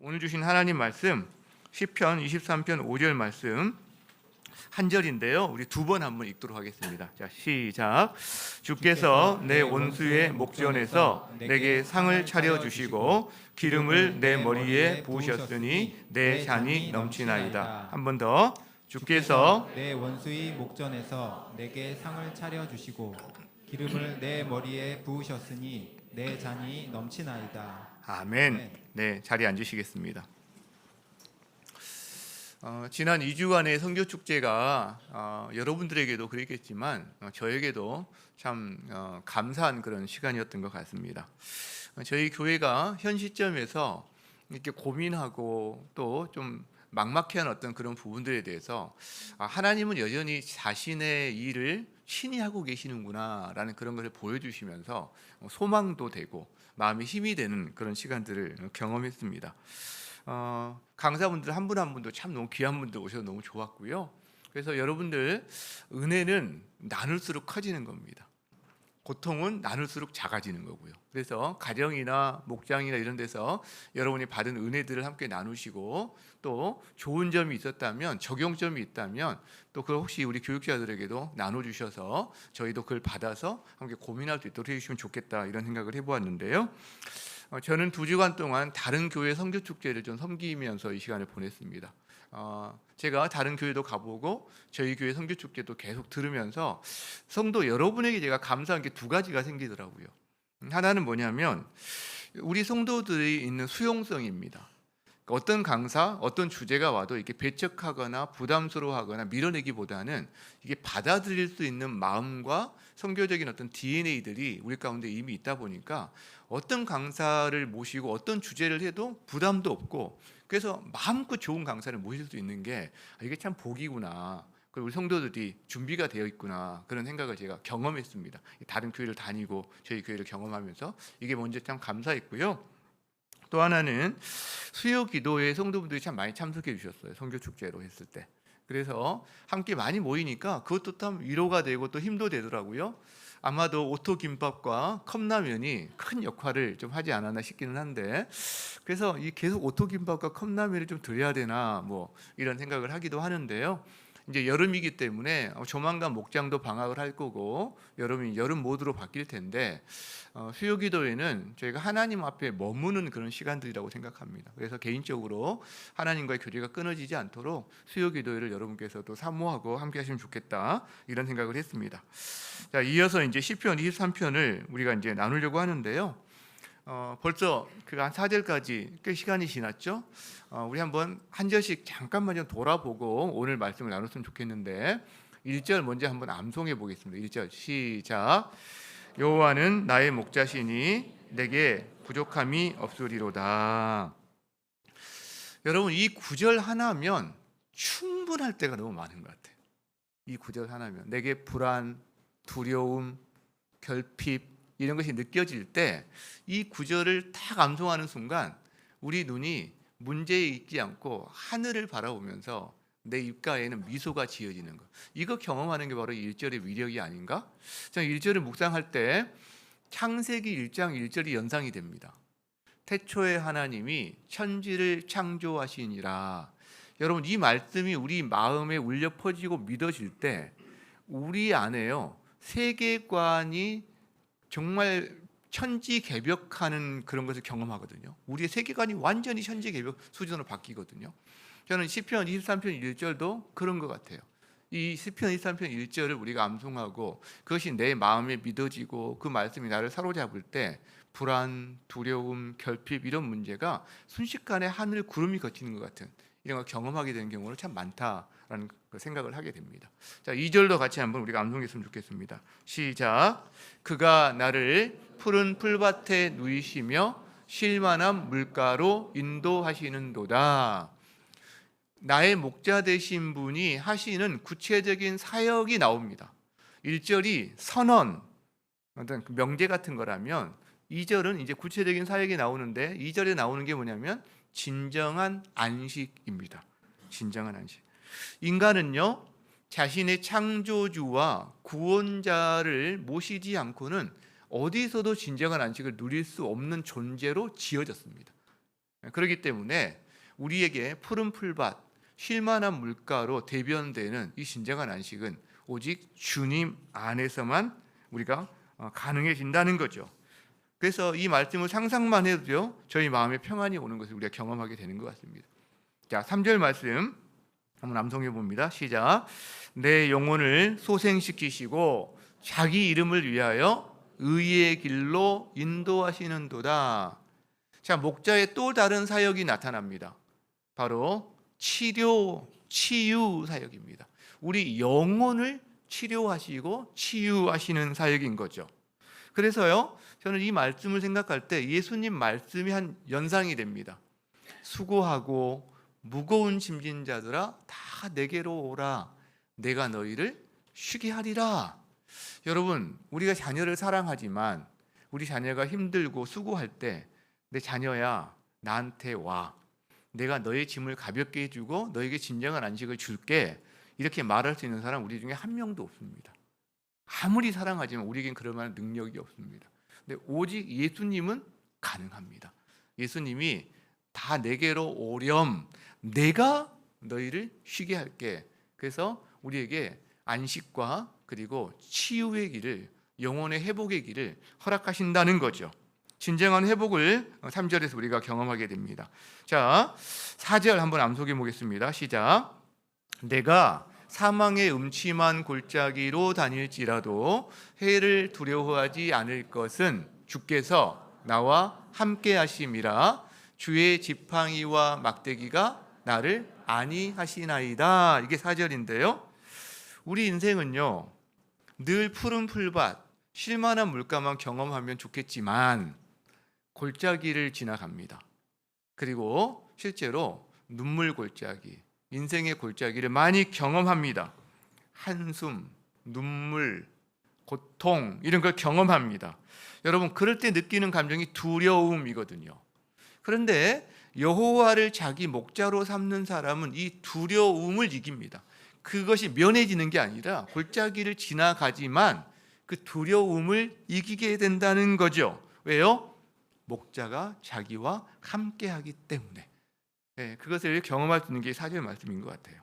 오늘 주신 하나님 말씀 시편 23편 5절 말씀 한 절인데요. 우리 두 번 한번 읽도록 하겠습니다. 자, 시작. 주께서 내 원수의 목전에서 내게 상을 차려 주시고 기름을 내 머리에 부으셨으니 내 잔이 넘치나이다. 한 번 더. 주께서 내 원수의 목전에서 내게 상을 차려 주시고 기름을 내 머리에 부으셨으니 내 잔이 넘치나이다. 아멘. 네, 자리에 앉으시겠습니다. 지난 2주간의 선교 축제가 여러분들에게도 그랬겠지만 저에게도 참 감사한 그런 시간이었던 것 같습니다. 저희 교회가 현 시점에서 이렇게 고민하고 또 좀 막막해한 어떤 그런 부분들에 대해서 하나님은 여전히 자신의 일을 신이 하고 계시는구나라는 그런 것을 보여주시면서 소망도 되고 마음이 힘이 되는 그런 시간들을 경험했습니다. 강사분들 한 분 한 분도 참 너무 귀한 분들 오셔서 너무 좋았고요. 그래서 여러분들 은혜는 나눌수록 커지는 겁니다. 고통은 나눌수록 작아지는 거고요. 그래서 가정이나 목장이나 이런 데서 여러분이 받은 은혜들을 함께 나누시고 또 좋은 점이 있었다면, 적용점이 있다면 또 그걸 혹시 우리 교육자들에게도 나눠주셔서 저희도 그걸 받아서 함께 고민할 수 있도록 해주시면 좋겠다, 이런 생각을 해보았는데요. 저는 2주간 동안 다른 교회 선교 축제를 좀 섬기면서 이 시간을 보냈습니다. 제가 다른 교회도 가보고 저희 교회 선교 축제도 계속 들으면서 성도 여러분에게 제가 감사한 게 두 가지가 생기더라고요. 하나는 뭐냐면 우리 성도들이 있는 수용성입니다. 어떤 강사, 어떤 주제가 와도 이렇게 배척하거나 부담스러워하거나 밀어내기보다는 이게 받아들일 수 있는 마음과 선교적인 어떤 DNA들이 우리 가운데 이미 있다 보니까 어떤 강사를 모시고 어떤 주제를 해도 부담도 없고, 그래서 마음껏 좋은 강사를 모실 수 있는 게 이게 참 복이구나, 그리고 우리 성도들이 준비가 되어 있구나, 그런 생각을 제가 경험했습니다. 다른 교회를 다니고 저희 교회를 경험하면서 이게 먼저 참 감사했고요. 또 하나는 수요 기도에 성도분들이 참 많이 참석해 주셨어요. 선교 축제로 했을 때. 그래서 함께 많이 모이니까 그것도 참 위로가 되고 또 힘도 되더라고요. 아마도 오토 김밥과 컵라면이 큰 역할을 좀 하지 않았나 싶기는 한데, 그래서 이 계속 오토 김밥과 컵라면을 좀 드려야 되나 뭐 이런 생각을 하기도 하는데요. 이제 여름이기 때문에 조만간 목장도 방학을 할 거고 여름이 여름 모드로 바뀔 텐데 수요 기도회는 저희가 하나님 앞에 머무는 그런 시간들이라고 생각합니다. 그래서 개인적으로 하나님과의 교제가 끊어지지 않도록 수요 기도회를 여러분께서도 사모하고 함께 하시면 좋겠다, 이런 생각을 했습니다. 자, 이어서 이제 시편 23편을 우리가 이제 나누려고 하는데요. 벌써 그 한 4절까지 꽤 시간이 지났죠. 우리 한번 한 절씩 잠깐만 좀 돌아보고 오늘 말씀을 나눴으면 좋겠는데 1절 먼저 한번 암송해 보겠습니다. 1절 시작. 여호와는 나의 목자시니 내게 부족함이 없으리로다. 여러분, 이 구절 하나면 충분할 때가 너무 많은 것 같아요. 이 구절 하나면 내게 불안, 두려움, 결핍 이런 것이 느껴질 때 이 구절을 딱 암송하는 순간 우리 눈이 문제에 있지 않고 하늘을 바라보면서 내 입가에는 미소가 지어지는 것, 이거 경험하는 게 바로 1절의 위력이 아닌가? 저는 1절을 묵상할 때 창세기 1장 1절이 연상이 됩니다. 태초에 하나님이 천지를 창조하시니라. 여러분, 이 말씀이 우리 마음에 울려 퍼지고 믿어질 때 우리 안에요 세계관이 정말 천지개벽하는 그런 것을 경험하거든요. 우리의 세계관이 완전히 천지개벽 수준으로 바뀌거든요. 저는 시편 23편 1절도 그런 것 같아요. 이 시편 23편 1절을 우리가 암송하고 그것이 내 마음에 믿어지고 그 말씀이 나를 사로잡을 때 불안, 두려움, 결핍 이런 문제가 순식간에 하늘 구름이 걷히는 것 같은 이런 걸 경험하게 되는 경우는 참 많다라는 생각을 하게 됩니다. 자, 2절도 같이 한번 우리가 암송했으면 좋겠습니다. 시작. 그가 나를 푸른 풀밭에 누이시며 쉴만한 물가로 인도하시는도다. 나의 목자 되신 분이 하시는 구체적인 사역이 나옵니다. 1절이 선언, 어떤 명제 같은 거라면 2절은 이제 구체적인 사역이 나오는데 2절에 나오는 게 뭐냐면 진정한 안식입니다. 진정한 안식. 인간은요 자신의 창조주와 구원자를 모시지 않고는 어디서도 진정한 안식을 누릴 수 없는 존재로 지어졌습니다. 그렇기 때문에 우리에게 푸른 풀밭, 쉴만한 물가로 대변되는 이 진정한 안식은 오직 주님 안에서만 우리가 가능해진다는 거죠. 그래서 이 말씀을 상상만 해도요, 저희 마음에 평안이 오는 것을 우리가 경험하게 되는 것 같습니다. 자, 3절 말씀 한번 암송해 봅니다. 시작. 내 영혼을 소생시키시고 자기 이름을 위하여 의의 길로 인도하시는도다. 자, 목자의 또 다른 사역이 나타납니다. 바로 치유 사역입니다. 우리 영혼을 치료하시고 치유하시는 사역인 거죠. 그래서요, 저는 이 말씀을 생각할 때 예수님 말씀이 한 연상이 됩니다. 수고하고 무거운 짐진 자들아 다 내게로 오라. 내가 너희를 쉬게 하리라. 여러분, 우리가 자녀를 사랑하지만 우리 자녀가 힘들고 수고할 때 내 자녀야 나한테 와. 내가 너의 짐을 가볍게 해주고 너에게 진정한 안식을 줄게. 이렇게 말할 수 있는 사람 우리 중에 한 명도 없습니다. 아무리 사랑하지만 우리에겐 그럴 만한 능력이 없습니다. 근데 오직 예수님은 가능합니다. 예수님이 다 내게로 오렴. 내가 너희를 쉬게 할게. 그래서 우리에게 안식과 그리고 치유의 길을, 영혼의 회복의 길을 허락하신다는 거죠. 진정한 회복을 3절에서 우리가 경험하게 됩니다. 자, 4절 한번 암송해 보겠습니다. 시작. 내가 사망의 음침한 골짜기로 다닐지라도 해를 두려워하지 않을 것은 주께서 나와 함께 하심이라. 주의 지팡이와 막대기가 나를 안위하시나이다. 이게 4절인데요. 우리 인생은요, 늘 푸른 풀밭, 쉴만한 물가만 경험하면 좋겠지만 골짜기를 지나갑니다. 그리고 실제로 눈물 골짜기, 인생의 골짜기를 많이 경험합니다. 한숨, 눈물, 고통 이런 걸 경험합니다. 여러분, 그럴 때 느끼는 감정이 두려움이거든요. 그런데 여호와를 자기 목자로 삼는 사람은 이 두려움을 이깁니다. 그것이 면해지는 게 아니라 골짜기를 지나가지만 그 두려움을 이기게 된다는 거죠. 왜요? 목자가 자기와 함께하기 때문에. 그것을 경험할 수 있는 게 4절 말씀인 것 같아요.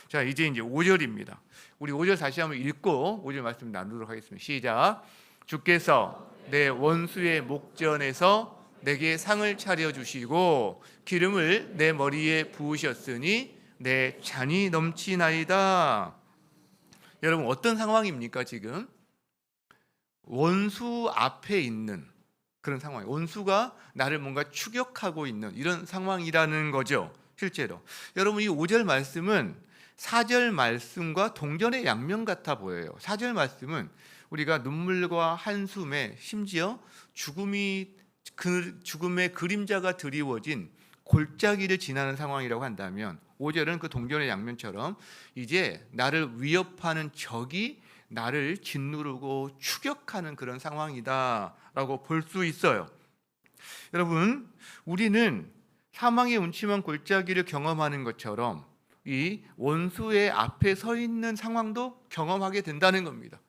자, 이제 5절입니다. 우리 5절 다시 한번 읽고 5절 말씀 나누도록 하겠습니다. 시작. 주께서 내 원수의 목전에서 내게 상을 차려주시고 기름을 내 머리에 부으셨으니 내 잔이 넘치나이다. 여러분, 어떤 상황입니까? 지금 원수 앞에 있는 그런 상황, 원수가 나를 뭔가 추격하고 있는 이런 상황이라는 거죠. 실제로 여러분, 이 5절 말씀은 4절 말씀과 동전의 양면 같아 보여요. 4절 말씀은 우리가 눈물과 한숨에 심지어 죽음의 그림자가 드리워진 골짜기를 지나는 상황이라고 한다면, 5절은 그 동전의 양면처럼 이제 나를 위협하는 적이 나를 짓누르고 추격하는 그런 상황이다라고 볼 수 있어요. 여러분, 우리는 사망의 음침한 골짜기를 경험하는 것처럼 이 원수의 앞에 서 있는 상황도 경험하게 된다는 겁니다.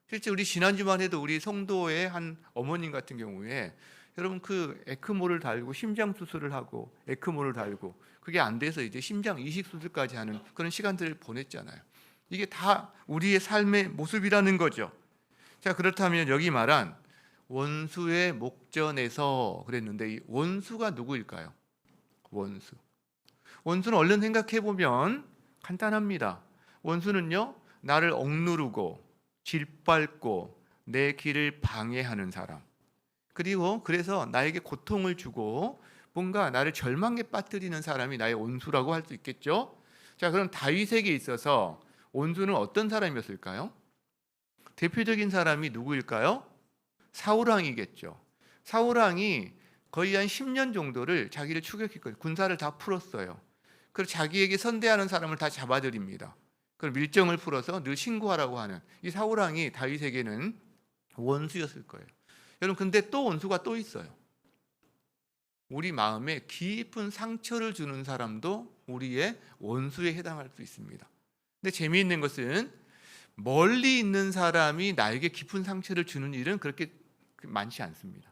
실제 우리 지난주만 해도 우리 성도의 한 어머님 같은 경우에 여러분, 그 에크모를 달고 심장 수술을 하고 에크모를 달고 그게 안 돼서 이제 심장 이식 수술까지 하는 그런 시간들을 보냈잖아요. 이게 다 우리의 삶의 모습이라는 거죠. 자, 그렇다면 여기 말한 원수의 목전에서 그랬는데, 이 원수가 누구일까요? 원수는 얼른 생각해 보면 간단합니다. 원수는요, 나를 억누르고 짓밟고 내 길을 방해하는 사람, 그리고 그래서 나에게 고통을 주고 뭔가 나를 절망에 빠뜨리는 사람이 나의 원수라고 할 수 있겠죠. 자, 그럼 다윗에게 있어서 원수는 어떤 사람이었을까요? 대표적인 사람이 누구일까요? 사울왕이겠죠. 사울왕이 거의 한 10년 정도를 자기를 추격했거든요. 군사를 다 풀었어요. 그리고 자기에게 선대하는 사람을 다 잡아들입니다. 그럼 밀정을 풀어서 늘 신고하라고 하는 이 사울왕이 다윗에게는 원수였을 거예요. 여러분, 근데 또 원수가 또 있어요. 우리 마음에 깊은 상처를 주는 사람도 우리의 원수에 해당할 수 있습니다. 근데 재미있는 것은 멀리 있는 사람이 나에게 깊은 상처를 주는 일은 그렇게 많지 않습니다.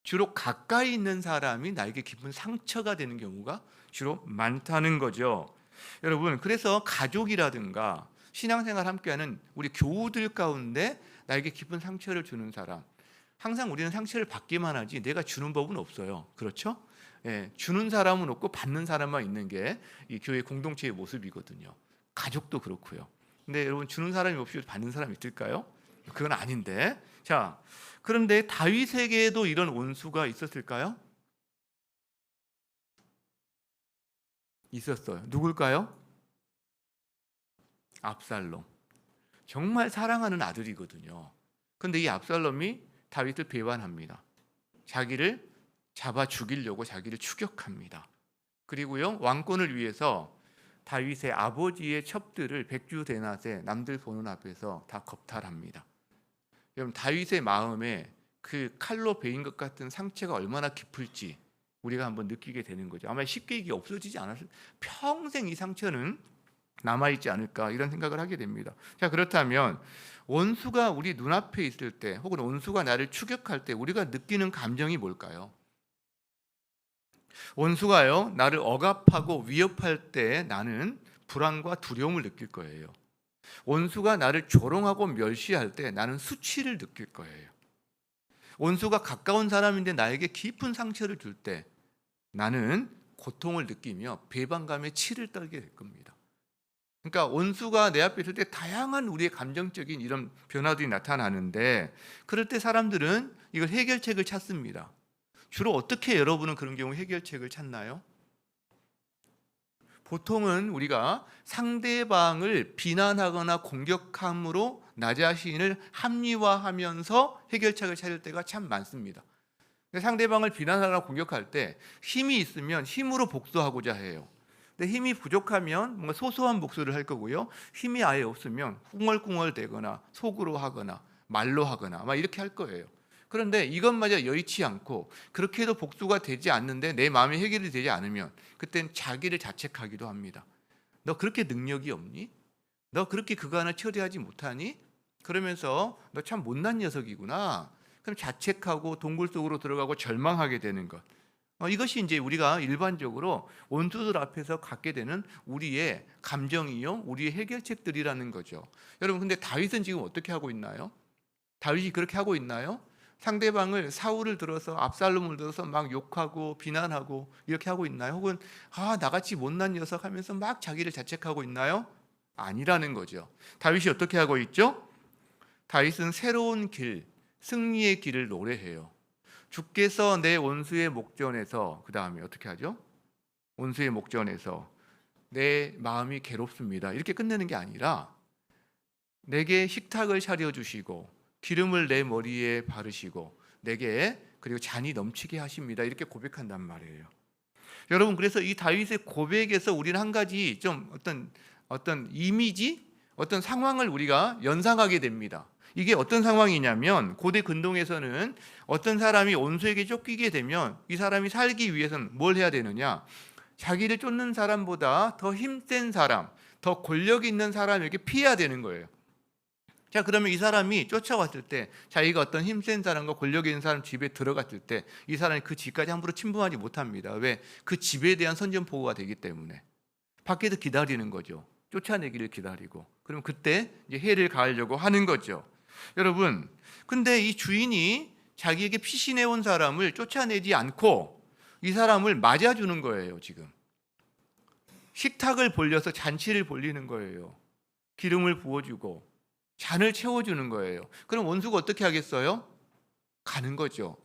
주로 가까이 있는 사람이 나에게 깊은 상처가 되는 경우가 주로 많다는 거죠. 여러분, 그래서 가족이라든가 신앙생활 함께하는 우리 교우들 가운데 나에게 깊은 상처를 주는 사람, 항상 우리는 상처를 받기만 하지 내가 주는 법은 없어요. 그렇죠? 예, 주는 사람은 없고 받는 사람만 있는 게 이 교회 공동체의 모습이거든요. 가족도 그렇고요. 근데 여러분, 주는 사람이 없이 받는 사람이 있을까요? 그건 아닌데. 자, 그런데 다윗에게도 이런 원수가 있었을까요? 있었어요. 누굴까요? 압살롬. 정말 사랑하는 아들이거든요. 근데 이 압살롬이 다윗을 배반합니다. 자기를 잡아 죽이려고 자기를 추격합니다. 그리고요, 왕권을 위해서 다윗의 아버지의 첩들을 백주대낮에 남들 보는 앞에서 다 겁탈합니다. 여러분, 다윗의 마음에 그 칼로 베인 것 같은 상처가 얼마나 깊을지 우리가 한번 느끼게 되는 거죠. 아마 쉽게 이게 없어지지 않았을, 평생 이 상처는 남아있지 않을까, 이런 생각을 하게 됩니다. 자, 그렇다면 원수가 우리 눈앞에 있을 때, 혹은 원수가 나를 추격할 때 우리가 느끼는 감정이 뭘까요? 원수가요, 나를 억압하고 위협할 때 나는 불안과 두려움을 느낄 거예요. 원수가 나를 조롱하고 멸시할 때 나는 수치를 느낄 거예요. 원수가 가까운 사람인데 나에게 깊은 상처를 줄 때 나는 고통을 느끼며 배반감에 치를 떨게 될 겁니다. 그러니까 원수가 내 앞에 있을 때 다양한 우리의 감정적인 이런 변화들이 나타나는데, 그럴 때 사람들은 이걸 해결책을 찾습니다. 주로 어떻게 여러분은 그런 경우 해결책을 찾나요? 보통은 우리가 상대방을 비난하거나 공격함으로 나 자신을 합리화하면서 해결책을 찾을 때가 참 많습니다. 상대방을 비난하거나 공격할 때 힘이 있으면 힘으로 복수하고자 해요. 근데 힘이 부족하면 뭔가 소소한 복수를 할 거고요. 힘이 아예 없으면 꿍얼꿍얼대거나 속으로 하거나 말로 하거나 막 이렇게 할 거예요. 그런데 이것마저 여의치 않고 그렇게 해도 복수가 되지 않는데 내 마음이 해결이 되지 않으면 그땐 자기를 자책하기도 합니다. 너 그렇게 능력이 없니? 너 그렇게 그거 하나 처리하지 못하니? 그러면서 너 참 못난 녀석이구나. 그럼 자책하고 동굴 속으로 들어가고 절망하게 되는 것. 이것이 이제 우리가 일반적으로 원수들 앞에서 갖게 되는 우리의 감정이요, 우리의 해결책들이라는 거죠. 여러분, 근데 다윗은 지금 어떻게 하고 있나요? 다윗이 그렇게 하고 있나요? 상대방을, 사울을 들어서, 압살롬을 들어서 막 욕하고 비난하고 이렇게 하고 있나요? 혹은 나같이 못난 녀석 하면서 막 자기를 자책하고 있나요? 아니라는 거죠. 다윗이 어떻게 하고 있죠? 다윗은 새로운 길, 승리의 길을 노래해요. 주께서 내 원수의 목전에서, 그 다음에 어떻게 하죠? 원수의 목전에서 내 마음이 괴롭습니다, 이렇게 끝내는 게 아니라 내게 식탁을 차려주시고 기름을 내 머리에 바르시고 내게 그리고 잔이 넘치게 하십니다, 이렇게 고백한단 말이에요. 여러분, 그래서 이 다윗의 고백에서 우리는 한 가지 좀 어떤 이미지, 어떤 상황을 우리가 연상하게 됩니다. 이게 어떤 상황이냐면, 고대 근동에서는 어떤 사람이 원수에게 쫓기게 되면 이 사람이 살기 위해서는 뭘 해야 되느냐, 자기를 쫓는 사람보다 더 힘센 사람, 더 권력 있는 사람에게 피해야 되는 거예요. 자, 그러면 이 사람이 쫓아왔을 때, 자기가 어떤 힘센 사람과 권력 있는 사람 집에 들어갔을 때 이 사람이 그 집까지 함부로 침범하지 못합니다. 왜? 그 집에 대한 선전포고가 되기 때문에. 밖에서 기다리는 거죠. 쫓아내기를 기다리고. 그럼 그때 이제 해를 가하려고 하는 거죠. 여러분, 근데 이 주인이 자기에게 피신해온 사람을 쫓아내지 않고 이 사람을 맞아주는 거예요. 지금 식탁을 벌려서 잔치를 벌리는 거예요. 기름을 부어주고 잔을 채워주는 거예요. 그럼 원수가 어떻게 하겠어요? 가는 거죠.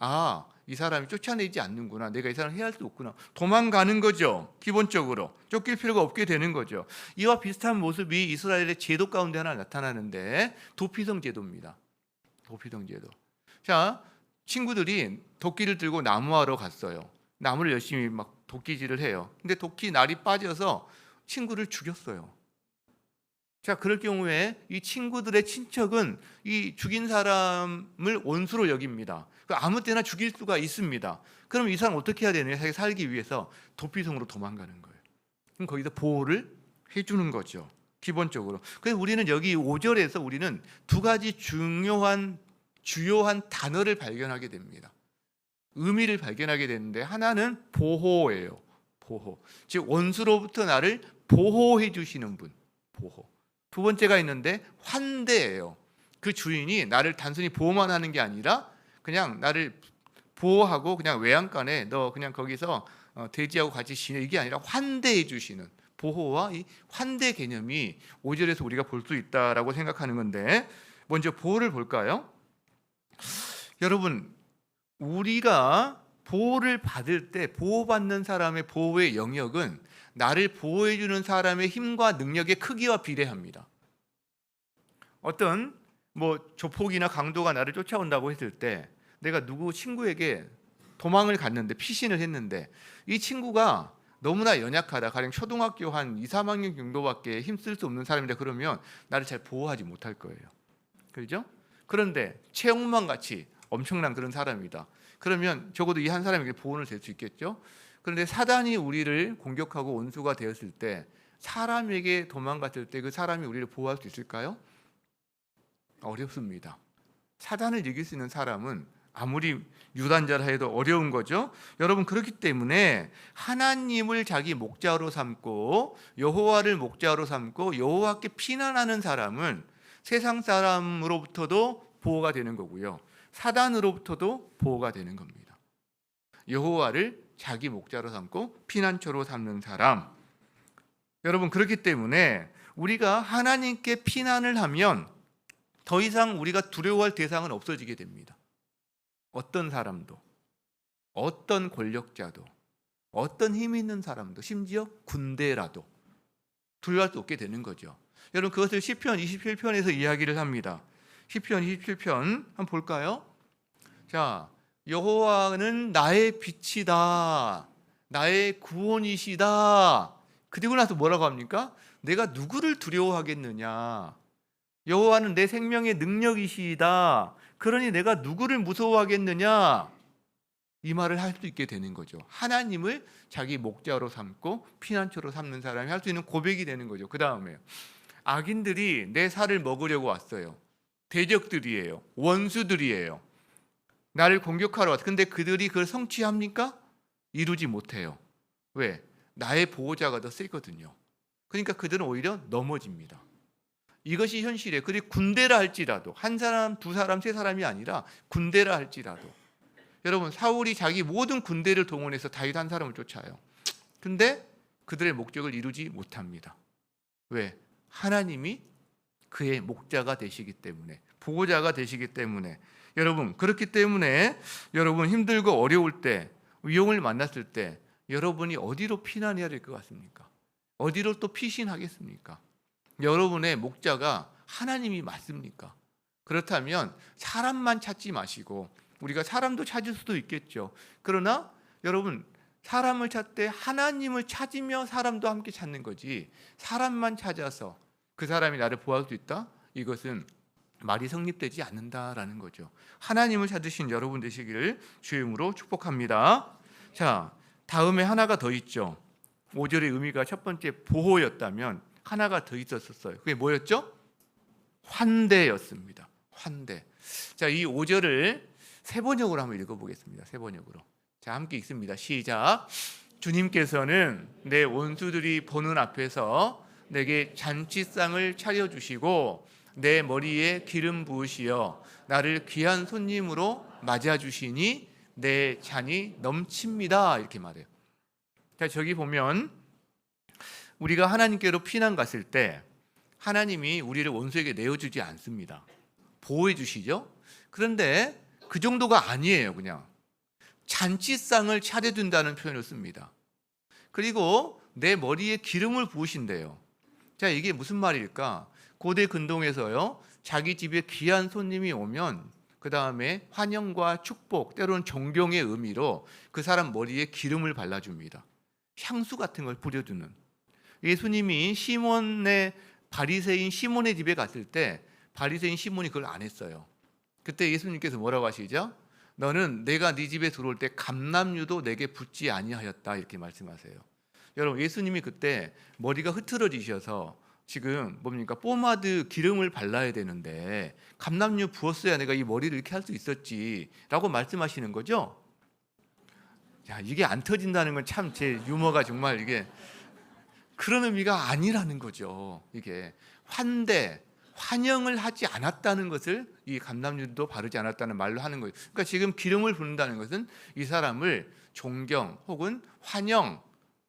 이 사람이 쫓아내지 않는구나, 내가 이 사람 해야 할 수 없구나, 도망가는 거죠. 기본적으로 쫓길 필요가 없게 되는 거죠. 이와 비슷한 모습이 이스라엘의 제도 가운데 하나 나타나는데, 도피성 제도입니다. 도피성 제도. 자, 친구들이 도끼를 들고 나무하러 갔어요. 나무를 열심히 막 도끼질을 해요. 근데 도끼 날이 빠져서 친구를 죽였어요. 자, 그럴 경우에 이 친구들의 친척은 이 죽인 사람을 원수로 여깁니다. 아무 때나 죽일 수가 있습니다. 그럼 이 사람 어떻게 해야 되느냐? 자기 살기 위해서 도피성으로 도망가는 거예요. 그럼 거기서 보호를 해주는 거죠, 기본적으로. 그래서 우리는 여기 5절에서 우리는 두 가지 주요한 단어를 발견하게 됩니다. 의미를 발견하게 되는데, 하나는 보호예요. 보호. 즉 원수로부터 나를 보호해 주시는 분. 보호. 두 번째가 있는데 환대예요. 그 주인이 나를 단순히 보호만 하는 게 아니라 그냥 나를 보호하고 그냥 외양간에 너 그냥 거기서 돼지하고 같이 지내, 이게 아니라 환대해 주시는, 보호와 이 환대 개념이 5절에서 우리가 볼 수 있다라고 생각하는 건데, 먼저 보호를 볼까요? 여러분, 우리가 보호를 받을 때 보호받는 사람의 보호의 영역은 나를 보호해 주는 사람의 힘과 능력의 크기와 비례합니다. 어떤 조폭이나 강도가 나를 쫓아온다고 했을 때, 내가 누구 친구에게 도망을 갔는데, 피신을 했는데, 이 친구가 너무나 연약하다, 가령 초등학교 한 2, 3학년 정도밖에 힘쓸 수 없는 사람이다, 그러면 나를 잘 보호하지 못할 거예요. 그렇죠? 그런데 최홍만 같이 엄청난 그런 사람이다, 그러면 적어도 이 한 사람에게 보호를 될 수 있겠죠. 그런데 사단이 우리를 공격하고 원수가 되었을 때, 사람에게 도망갔을 때 그 사람이 우리를 보호할 수 있을까요? 어렵습니다. 사단을 이길 수 있는 사람은 아무리 유단자라 해도 어려운 거죠. 여러분, 그렇기 때문에 하나님을 자기 목자로 삼고 여호와를 목자로 삼고 여호와께 피난하는 사람은 세상 사람으로부터도 보호가 되는 거고요, 사단으로부터도 보호가 되는 겁니다. 여호와를 자기 목자로 삼고 피난처로 삼는 사람. 여러분, 그렇기 때문에 우리가 하나님께 피난을 하면 더 이상 우리가 두려워할 대상은 없어지게 됩니다. 어떤 사람도, 어떤 권력자도, 어떤 힘 있는 사람도, 심지어 군대라도 두려워할 수 없게 되는 거죠. 여러분, 그것을 시편 27편에서 이야기를 합니다. 시편 27편 한번 볼까요? 자, 여호와는 나의 빛이다, 나의 구원이시다. 그리고 나서 뭐라고 합니까? 내가 누구를 두려워하겠느냐? 여호와는 내 생명의 능력이시다. 그러니 내가 누구를 무서워하겠느냐? 이 말을 할 수 있게 되는 거죠. 하나님을 자기 목자로 삼고 피난처로 삼는 사람이 할 수 있는 고백이 되는 거죠. 그 다음에 악인들이 내 살을 먹으려고 왔어요. 대적들이에요. 원수들이에요. 나를 공격하러 왔어요. 근데 그들이 그걸 성취합니까? 이루지 못해요. 왜? 나의 보호자가 더 세거든요. 그러니까 그들은 오히려 넘어집니다. 이것이 현실이에요. 그리고 군대라 할지라도, 한 사람, 두 사람, 세 사람이 아니라 군대라 할지라도, 여러분, 사울이 자기 모든 군대를 동원해서 다윗 한 사람을 쫓아요. 근데 그들의 목적을 이루지 못합니다. 왜? 하나님이 그의 목자가 되시기 때문에, 보호자가 되시기 때문에. 여러분, 그렇기 때문에 여러분, 힘들고 어려울 때, 위험을 만났을 때 여러분이 어디로 피난해야 될 것 같습니까? 어디로 또 피신하겠습니까? 여러분의 목자가 하나님이 맞습니까? 그렇다면 사람만 찾지 마시고, 우리가 사람도 찾을 수도 있겠죠. 그러나 여러분, 사람을 찾되 하나님을 찾으며 사람도 함께 찾는 거지, 사람만 찾아서 그 사람이 나를 보호할 수 있다? 이것은 말이 성립되지 않는다라는 거죠. 하나님을 찾으신 여러분 되시기를 주의 이름으로 축복합니다. 자, 다음에 하나가 더 있죠. 5절의 의미가 첫 번째 보호였다면 하나가 더 있었어요. 그게 뭐였죠? 환대였습니다. 환대. 자, 이 5절을 세 번역으로 한번 읽어보겠습니다. 세 번역으로. 자, 함께 읽습니다. 시작. 주님께서는 내 원수들이 보는 앞에서 내게 잔치상을 차려주시고 내 머리에 기름 부으시어 나를 귀한 손님으로 맞아주시니 내 잔이 넘칩니다. 이렇게 말해요. 자, 저기 보면 우리가 하나님께로 피난 갔을 때 하나님이 우리를 원수에게 내어주지 않습니다. 보호해 주시죠. 그런데 그 정도가 아니에요. 그냥 잔치상을 차려준다는 표현을 씁니다. 그리고 내 머리에 기름을 부으신대요. 자, 이게 무슨 말일까? 고대 근동에서요, 자기 집에 귀한 손님이 오면 그 다음에 환영과 축복, 때로는 존경의 의미로 그 사람 머리에 기름을 발라줍니다. 향수 같은 걸 뿌려주는. 예수님이 시몬의 바리새인 시몬의 집에 갔을 때 바리새인 시몬이 그걸 안 했어요. 그때 예수님께서 뭐라고 하시죠? 너는 내가 네 집에 들어올 때 감람유도 내게 붓지 아니하였다, 이렇게 말씀하세요. 여러분, 예수님이 그때 머리가 흐트러지셔서 지금 뭡니까? 포마드 기름을 발라야 되는데 감람유 부었어야 내가 이 머리를 이렇게 할 수 있었지 라고 말씀하시는 거죠. 야, 이게 안 터진다는 건 참 제 유머가 정말 이게 그런 의미가 아니라는 거죠. 이게 환영을 하지 않았다는 것을 이 감람유도 바르지 않았다는 말로 하는 거예요. 그러니까 지금 기름을 붓는다는 것은 이 사람을 존경 혹은 환영,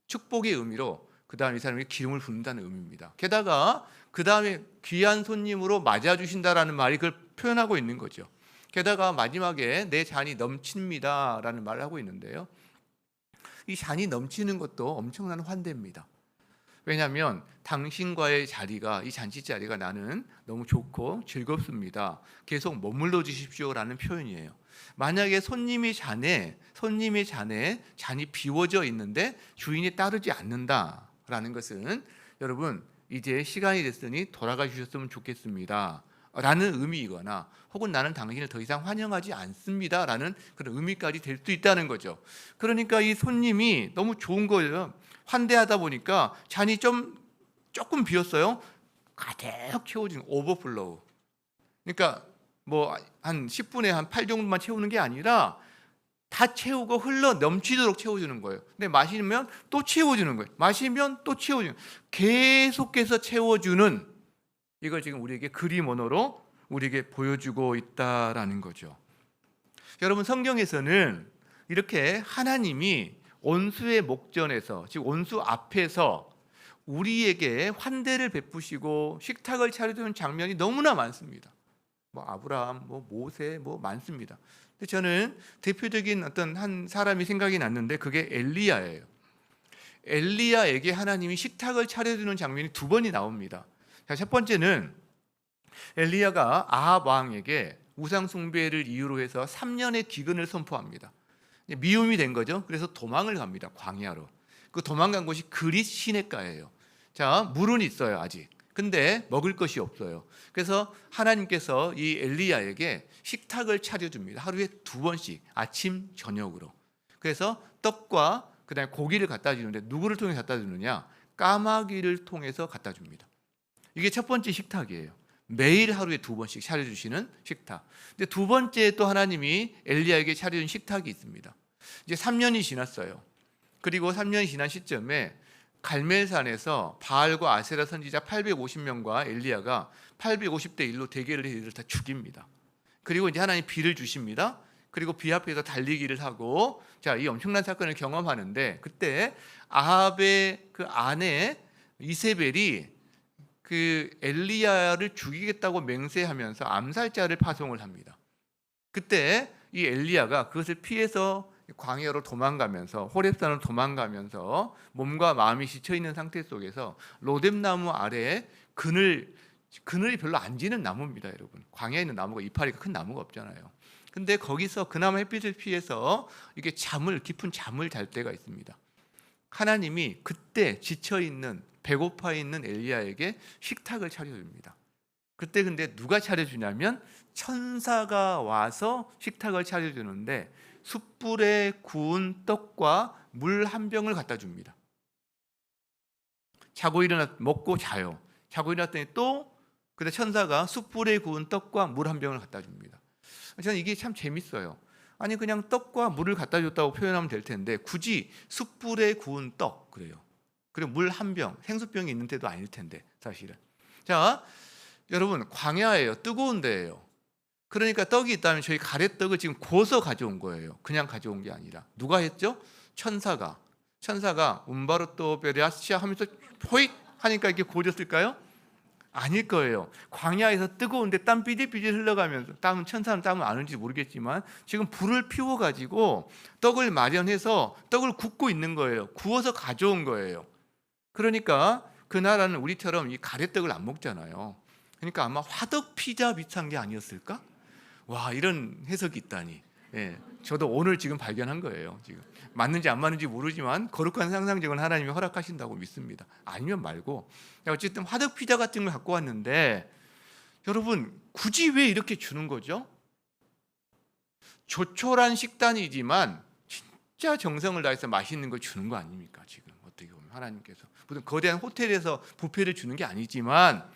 축복의 의미로 그다음 이 사람이 기름을 붓는다는 의미입니다. 게다가 그다음에 귀한 손님으로 맞아주신다라는 말이 그걸 표현하고 있는 거죠. 게다가 마지막에 내 잔이 넘칩니다라는 말을 하고 있는데요. 이 잔이 넘치는 것도 엄청난 환대입니다. 왜냐하면 당신과의 자리가, 이 잔치 자리가 나는 너무 좋고 즐겁습니다. 계속 머물러 주십시오라는 표현이에요. 만약에 손님의 잔에 잔이 비워져 있는데 주인이 따르지 않는다라는 것은 여러분 이제 시간이 됐으니 돌아가 주셨으면 좋겠습니다 라는 의미이거나 혹은 나는 당신을 더 이상 환영하지 않습니다 라는 그런 의미까지 될 수 있다는 거죠. 그러니까 이 손님이 너무 좋은 거예요. 환대하다 보니까 잔이 조금 비었어요. 가득 채워지는 오버플로우. 그러니까 뭐 한 10분에 한 8 정도만 채우는 게 아니라 다 채우고 흘러 넘치도록 채워주는 거예요. 근데 마시면 또 채워주는 거예요. 마시면 또 채워주는 거예요. 계속해서 채워주는, 이걸 지금 우리에게 그림 언어로 우리에게 보여주고 있다라는 거죠. 여러분 성경에서는 이렇게 하나님이 온수의 목전에서, 즉 온수 앞에서 우리에게 환대를 베푸시고 식탁을 차려주는 장면이 너무나 많습니다. 뭐 아브라함, 뭐 모세, 뭐 많습니다. 근데 저는 대표적인 어떤 한 사람이 생각이 났는데 그게 엘리야예요. 엘리야에게 하나님이 식탁을 차려주는 장면이 2번이 나옵니다. 자, 첫 번째는 엘리야가 아합 왕에게 우상 숭배를 이유로 해서 3년의 기근을 선포합니다. 미움이 된 거죠. 그래서 도망을 갑니다. 광야로. 그 도망간 곳이 그릿 시내가예요. 자, 물은 있어요 아직. 근데 먹을 것이 없어요. 그래서 하나님께서 이 엘리야에게 식탁을 차려줍니다. 하루에 2번씩 아침 저녁으로. 그래서 떡과 그다음에 고기를 갖다 주는데 누구를 통해 갖다 주느냐? 까마귀를 통해서 갖다 줍니다. 이게 첫 번째 식탁이에요. 매일 하루에 2번씩 차려주시는 식탁. 근데 2번째 또 하나님이 엘리야에게 차려준 식탁이 있습니다. 이제 3년이 지났어요. 그리고 3년이 지난 시점에 갈멜산에서 바알과 아세라 선지자 850명과 엘리야가 850대 1로 대결을 해서 이들을 다 죽입니다. 그리고 이제 하나님 비를 주십니다. 그리고 비 앞에서 달리기를 하고, 자, 이 엄청난 사건을 경험하는데 그때 아합의 그 아내 이세벨이 그 엘리야를 죽이겠다고 맹세하면서 암살자를 파송을 합니다. 그때 이 엘리야가 그것을 피해서 광야로 도망가면서, 호렙산으로 도망가면서 몸과 마음이 지쳐 있는 상태 속에서 로뎀나무 아래에 그늘이 별로 안 지는 나무입니다, 여러분. 광야에 있는 나무가 이파리가 큰 나무가 없잖아요. 근데 거기서 그나마 햇빛을 피해서 이게 깊은 잠을 잘 때가 있습니다. 하나님이 그때 지쳐 있는, 배고파 있는 엘리야에게 식탁을 차려줍니다. 그때 근데 누가 차려주냐면 천사가 와서 식탁을 차려주는데 숯불에 구운 떡과 물 1병을 갖다 줍니다. 먹고 자요. 자고 일어났더니 또 그때 천사가 숯불에 구운 떡과 물 1병을 갖다 줍니다. 저는 이게 참 재밌어요. 아니 그냥 떡과 물을 갖다 줬다고 표현하면 될 텐데 굳이 숯불에 구운 떡 그래요. 그리고 물 1병, 생수병이 있는 데도 아닐 텐데 사실은. 자, 여러분 광야예요. 뜨거운 데예요. 그러니까 떡이 있다면 저희 가래떡을 지금 구워서 가져온 거예요. 그냥 가져온 게 아니라. 누가 했죠? 천사가 운바르토 베레아시아 하면서 호잇 하니까 이렇게 구워졌을까요? 아닐 거예요. 광야에서 뜨거운데 땀 삐질삐질 흘러가면서, 천사는 땀을 아는지 모르겠지만 지금 불을 피워가지고 떡을 마련해서 떡을 굽고 있는 거예요. 구워서 가져온 거예요. 그러니까 그 나라는 우리처럼 이 가래떡을 안 먹잖아요. 그러니까 아마 화덕 피자 비슷한 게 아니었을까? 와, 이런 해석이 있다니. 예, 저도 오늘 지금 발견한 거예요. 지금 맞는지 안 맞는지 모르지만 거룩한 상상력은 하나님이 허락하신다고 믿습니다. 아니면 말고. 어쨌든 화덕 피자 같은 걸 갖고 왔는데 여러분 굳이 왜 이렇게 주는 거죠? 조촐한 식단이지만 진짜 정성을 다해서 맛있는 걸 주는 거 아닙니까? 지금 어떻게 보면 하나님께서 무슨 거대한 호텔에서 뷔페를 주는 게 아니지만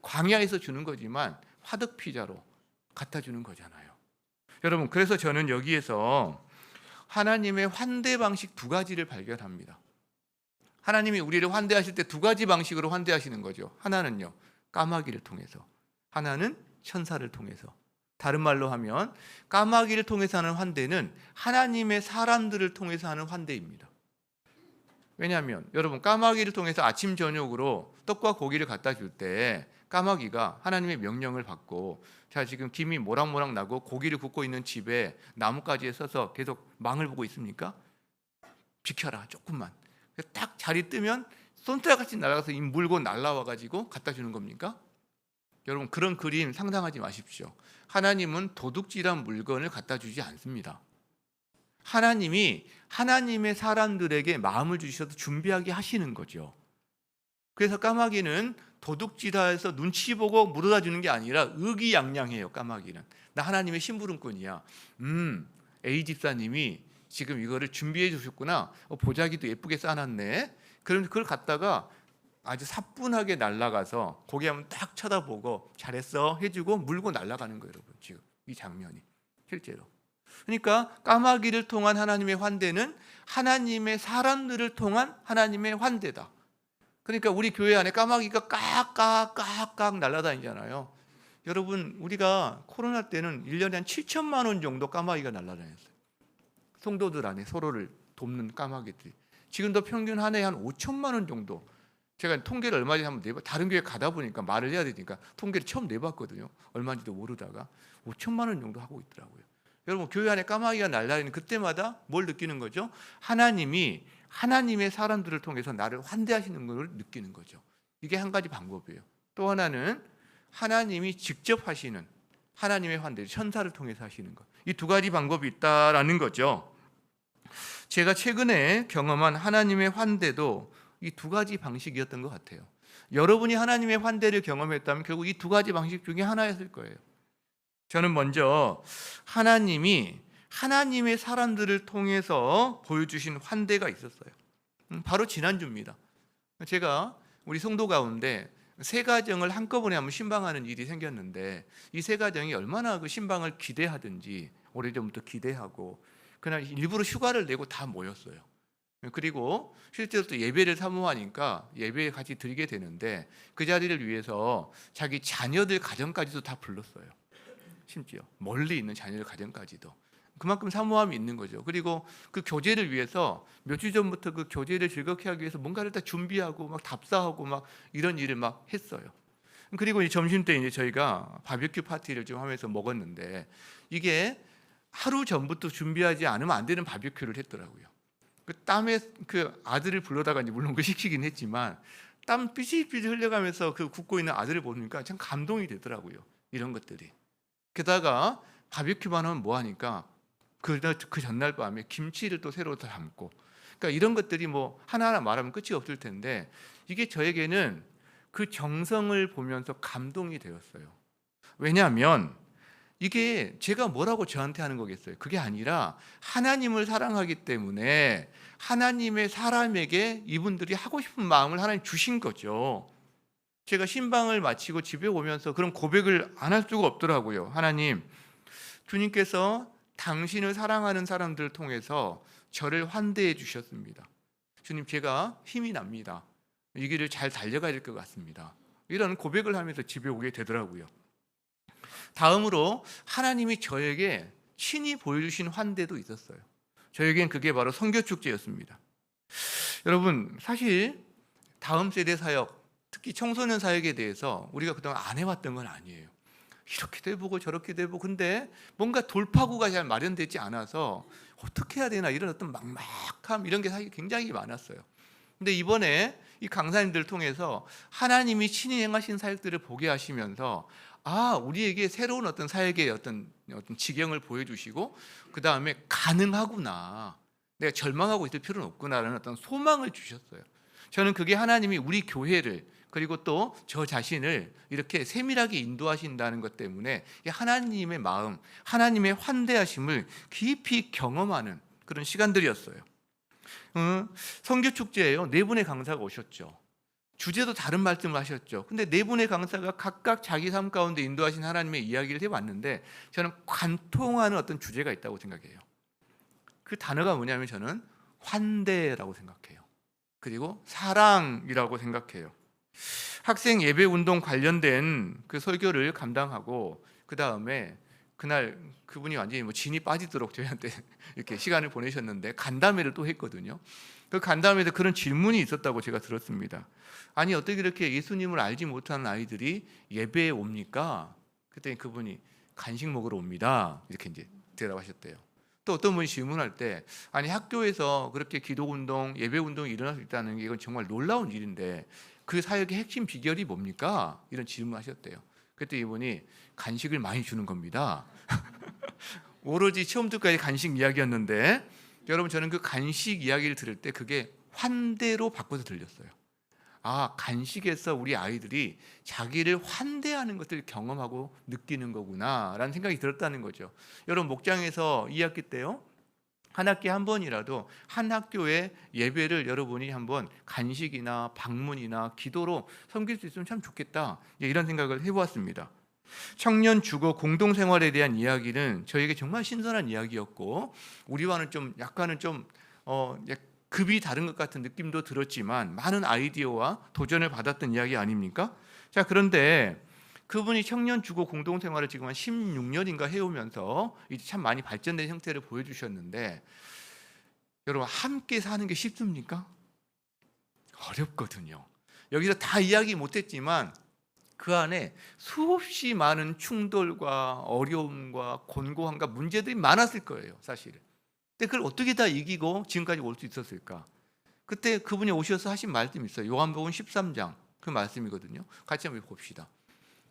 광야에서 주는 거지만 화덕 피자로 갖다 주는 거잖아요. 여러분 그래서 저는 여기에서 하나님의 환대 방식 두 가지를 발견합니다. 하나님이 우리를 환대하실 때 두 가지 방식으로 환대하시는 거죠. 하나는요, 까마귀를 통해서, 하나는 천사를 통해서. 다른 말로 하면 까마귀를 통해서 하는 환대는 하나님의 사람들을 통해서 하는 환대입니다. 왜냐하면 여러분, 까마귀를 통해서 아침 저녁으로 떡과 고기를 갖다 줄 때 까마귀가 하나님의 명령을 받고, 자, 지금 김이 모락모락 나고 고기를 굽고 있는 집에 나뭇가지에 서서 계속 망을 보고 있습니까? 비켜라, 조금만. 딱 자리 뜨면 손가락같이 날아가서 입 물고 날아와 가지고 갖다 주는 겁니까? 여러분, 그런 그림 상상하지 마십시오. 하나님은 도둑질한 물건을 갖다 주지 않습니다. 하나님이 하나님의 사람들에게 마음을 주셔서 준비하게 하시는 거죠. 그래서 까마귀는 도둑질해서 눈치 보고 물어다 주는 게 아니라 의기양양해요. 까마귀는 나 하나님의 심부름꾼이야. A 집사님이 지금 이거를 준비해 주셨구나. 보자기도 예쁘게 싸놨네. 그럼 그걸 갖다가 아주 사뿐하게 날아가서 고기 한번 딱 쳐다보고 잘했어 해주고 물고 날아가는 거예요. 여러분, 지금 이 장면이 실제로. 그러니까 까마귀를 통한 하나님의 환대는 하나님의 사람들을 통한 하나님의 환대다. 그러니까 우리 교회 안에 까마귀가 깍깍깍깍 날아다니잖아요. 여러분, 우리가 코로나 때는 1년에 한 7천만 원 정도 까마귀가 날아다녔어요. 성도들 안에 서로를 돕는 까마귀들이. 지금도 평균 한 해에 한 5천만 원 정도. 제가 통계를 얼마 전에 한번 내봐, 다른 교회 가다 보니까 말을 해야 되니까 통계를 처음 내봤거든요. 얼마인지도 모르다가 5천만 원 정도 하고 있더라고요. 여러분, 교회 안에 까마귀가 날아다니는 그때마다 뭘 느끼는 거죠? 하나님이 하나님의 사람들을 통해서 나를 환대하시는 것을 느끼는 거죠. 이게 한 가지 방법이에요. 또 하나는 하나님이 직접 하시는 하나님의 환대, 천사를 통해서 하시는 것. 이 두 가지 방법이 있다라는 거죠. 제가 최근에 경험한 하나님의 환대도 이 두 가지 방식이었던 것 같아요. 여러분이 하나님의 환대를 경험했다면 결국 이 두 가지 방식 중에 하나였을 거예요. 저는 먼저 하나님이 하나님의 사람들을 통해서 보여주신 환대가 있었어요. 바로 지난주입니다. 제가 우리 성도 가운데 세 가정을 한꺼번에 한번 신방하는 일이 생겼는데, 이 세 가정이 얼마나 그 신방을 기대하든지 오래전부터 기대하고 그날 일부러 휴가를 내고 다 모였어요. 그리고 실제로 또 예배를 사모하니까 예배에 같이 드리게 되는데 그 자리를 위해서 자기 자녀들 가정까지도 다 불렀어요. 심지어 멀리 있는 자녀들 가정까지도. 그만큼 사모함이 있는 거죠. 그리고 그 교제를 위해서 몇 주 전부터 그 교제를 즐겁게 하기 위해서 뭔가를 다 준비하고 막 답사하고 막 이런 일을 막 했어요. 그리고 이 점심 때 이제 저희가 바비큐 파티를 좀 하면서 먹었는데, 이게 하루 전부터 준비하지 않으면 안 되는 바비큐를 했더라고요. 그 땀에 그 아들을 불러다가 이제 물론 그 시키긴 했지만 땀 삐질삐질 흘려가면서 그 굽고 있는 아들을 보니까 참 감동이 되더라고요. 이런 것들이. 게다가 바비큐만 하면 뭐 하니까 그 전날 밤에 김치를 또 새로 담고, 그러니까 이런 것들이 뭐 하나하나 말하면 끝이 없을 텐데 이게 저에게는 그 정성을 보면서 감동이 되었어요. 왜냐하면 이게 제가 뭐라고 저한테 하는 거겠어요? 그게 아니라 하나님을 사랑하기 때문에 하나님의 사람에게 이분들이 하고 싶은 마음을 하나님 주신 거죠. 제가 신방을 마치고 집에 오면서 그런 고백을 안 할 수가 없더라고요. 하나님, 주님께서 당신을 사랑하는 사람들을 통해서 저를 환대해 주셨습니다. 주님, 제가 힘이 납니다. 이 길을 잘 달려가야 될 것 같습니다. 이런 고백을 하면서 집에 오게 되더라고요. 다음으로 하나님이 저에게 친히 보여주신 환대도 있었어요. 저에겐 그게 바로 선교축제였습니다. 여러분, 사실 다음 세대 사역, 특히 청소년 사역에 대해서 우리가 그동안 안 해왔던 건 아니에요. 이렇게도 해보고 저렇게도 해보고, 근데 뭔가 돌파구가 잘 마련되지 않아서 어떻게 해야 되나 이런 어떤 막막함, 이런 게 사실 굉장히 많았어요. 근데 이번에 이 강사님들을 통해서 하나님이 친히 행하신 사역들을 보게 하시면서 우리에게 새로운 어떤 사역의 어떤 지경을 보여주시고, 그 다음에 가능하구나, 내가 절망하고 있을 필요는 없구나라는 어떤 소망을 주셨어요. 저는 그게 하나님이 우리 교회를, 그리고 또 저 자신을 이렇게 세밀하게 인도하신다는 것 때문에 하나님의 마음, 하나님의 환대하심을 깊이 경험하는 그런 시간들이었어요. 선교축제예요. 네 분의 강사가 오셨죠. 주제도 다른 말씀을 하셨죠. 근데 네 분의 강사가 각각 자기 삶 가운데 인도하신 하나님의 이야기를 해봤는데 저는 관통하는 어떤 주제가 있다고 생각해요. 그 단어가 뭐냐면 저는 환대라고 생각해요. 그리고 사랑이라고 생각해요. 학생 예배 운동 관련된 그 설교를 감당하고 그 다음에 그날 그분이 완전히 뭐 진이 빠지도록 저희한테 이렇게 시간을 보내셨는데 간담회를 또 했거든요. 그 간담회에서 그런 질문이 있었다고 제가 들었습니다. 아니 어떻게 이렇게 예수님을 알지 못하는 아이들이 예배에 옵니까? 그랬더니 그분이 간식 먹으러 옵니다. 이렇게 이제 대답하셨대요. 또 어떤 분이 질문할 때 아니 학교에서 그렇게 기도 운동, 예배 운동이 일어날 수 있다는 게 이건 정말 놀라운 일인데 그 사역의 핵심 비결이 뭡니까? 이런 질문하셨대요. 그때 이분이 간식을 많이 주는 겁니다. 오로지 처음부터까지 간식 이야기였는데 여러분 저는 그 간식 이야기를 들을 때 그게 환대로 바꿔서 들렸어요. 아, 간식에서 우리 아이들이 자기를 환대하는 것을 경험하고 느끼는 거구나 라는 생각이 들었다는 거죠. 여러분 목장에서 2학기 때요, 한 학기에 한 번이라도 한 학교의 예배를 여러분이 한번 간식이나 방문이나 기도로 섬길 수 있으면 참 좋겠다, 이런 생각을 해보았습니다. 청년 주거 공동생활에 대한 이야기는 저에게 정말 신선한 이야기였고 우리와는 좀 약간은 좀 급이 다른 것 같은 느낌도 들었지만 많은 아이디어와 도전을 받았던 이야기 아닙니까? 자, 그런데 그분이 청년 주거 공동생활을 지금 한 16년인가 해오면서 이제 참 많이 발전된 형태를 보여주셨는데 여러분 함께 사는 게 쉽습니까? 어렵거든요. 여기서 다 이야기 못했지만 그 안에 수없이 많은 충돌과 어려움과 곤고함과 문제들이 많았을 거예요, 사실은. 근데 그걸 어떻게 다 이기고 지금까지 올 수 있었을까? 그때 그분이 오셔서 하신 말씀이 있어요. 요한복음 13장 그 말씀이거든요. 같이 한번 봅시다.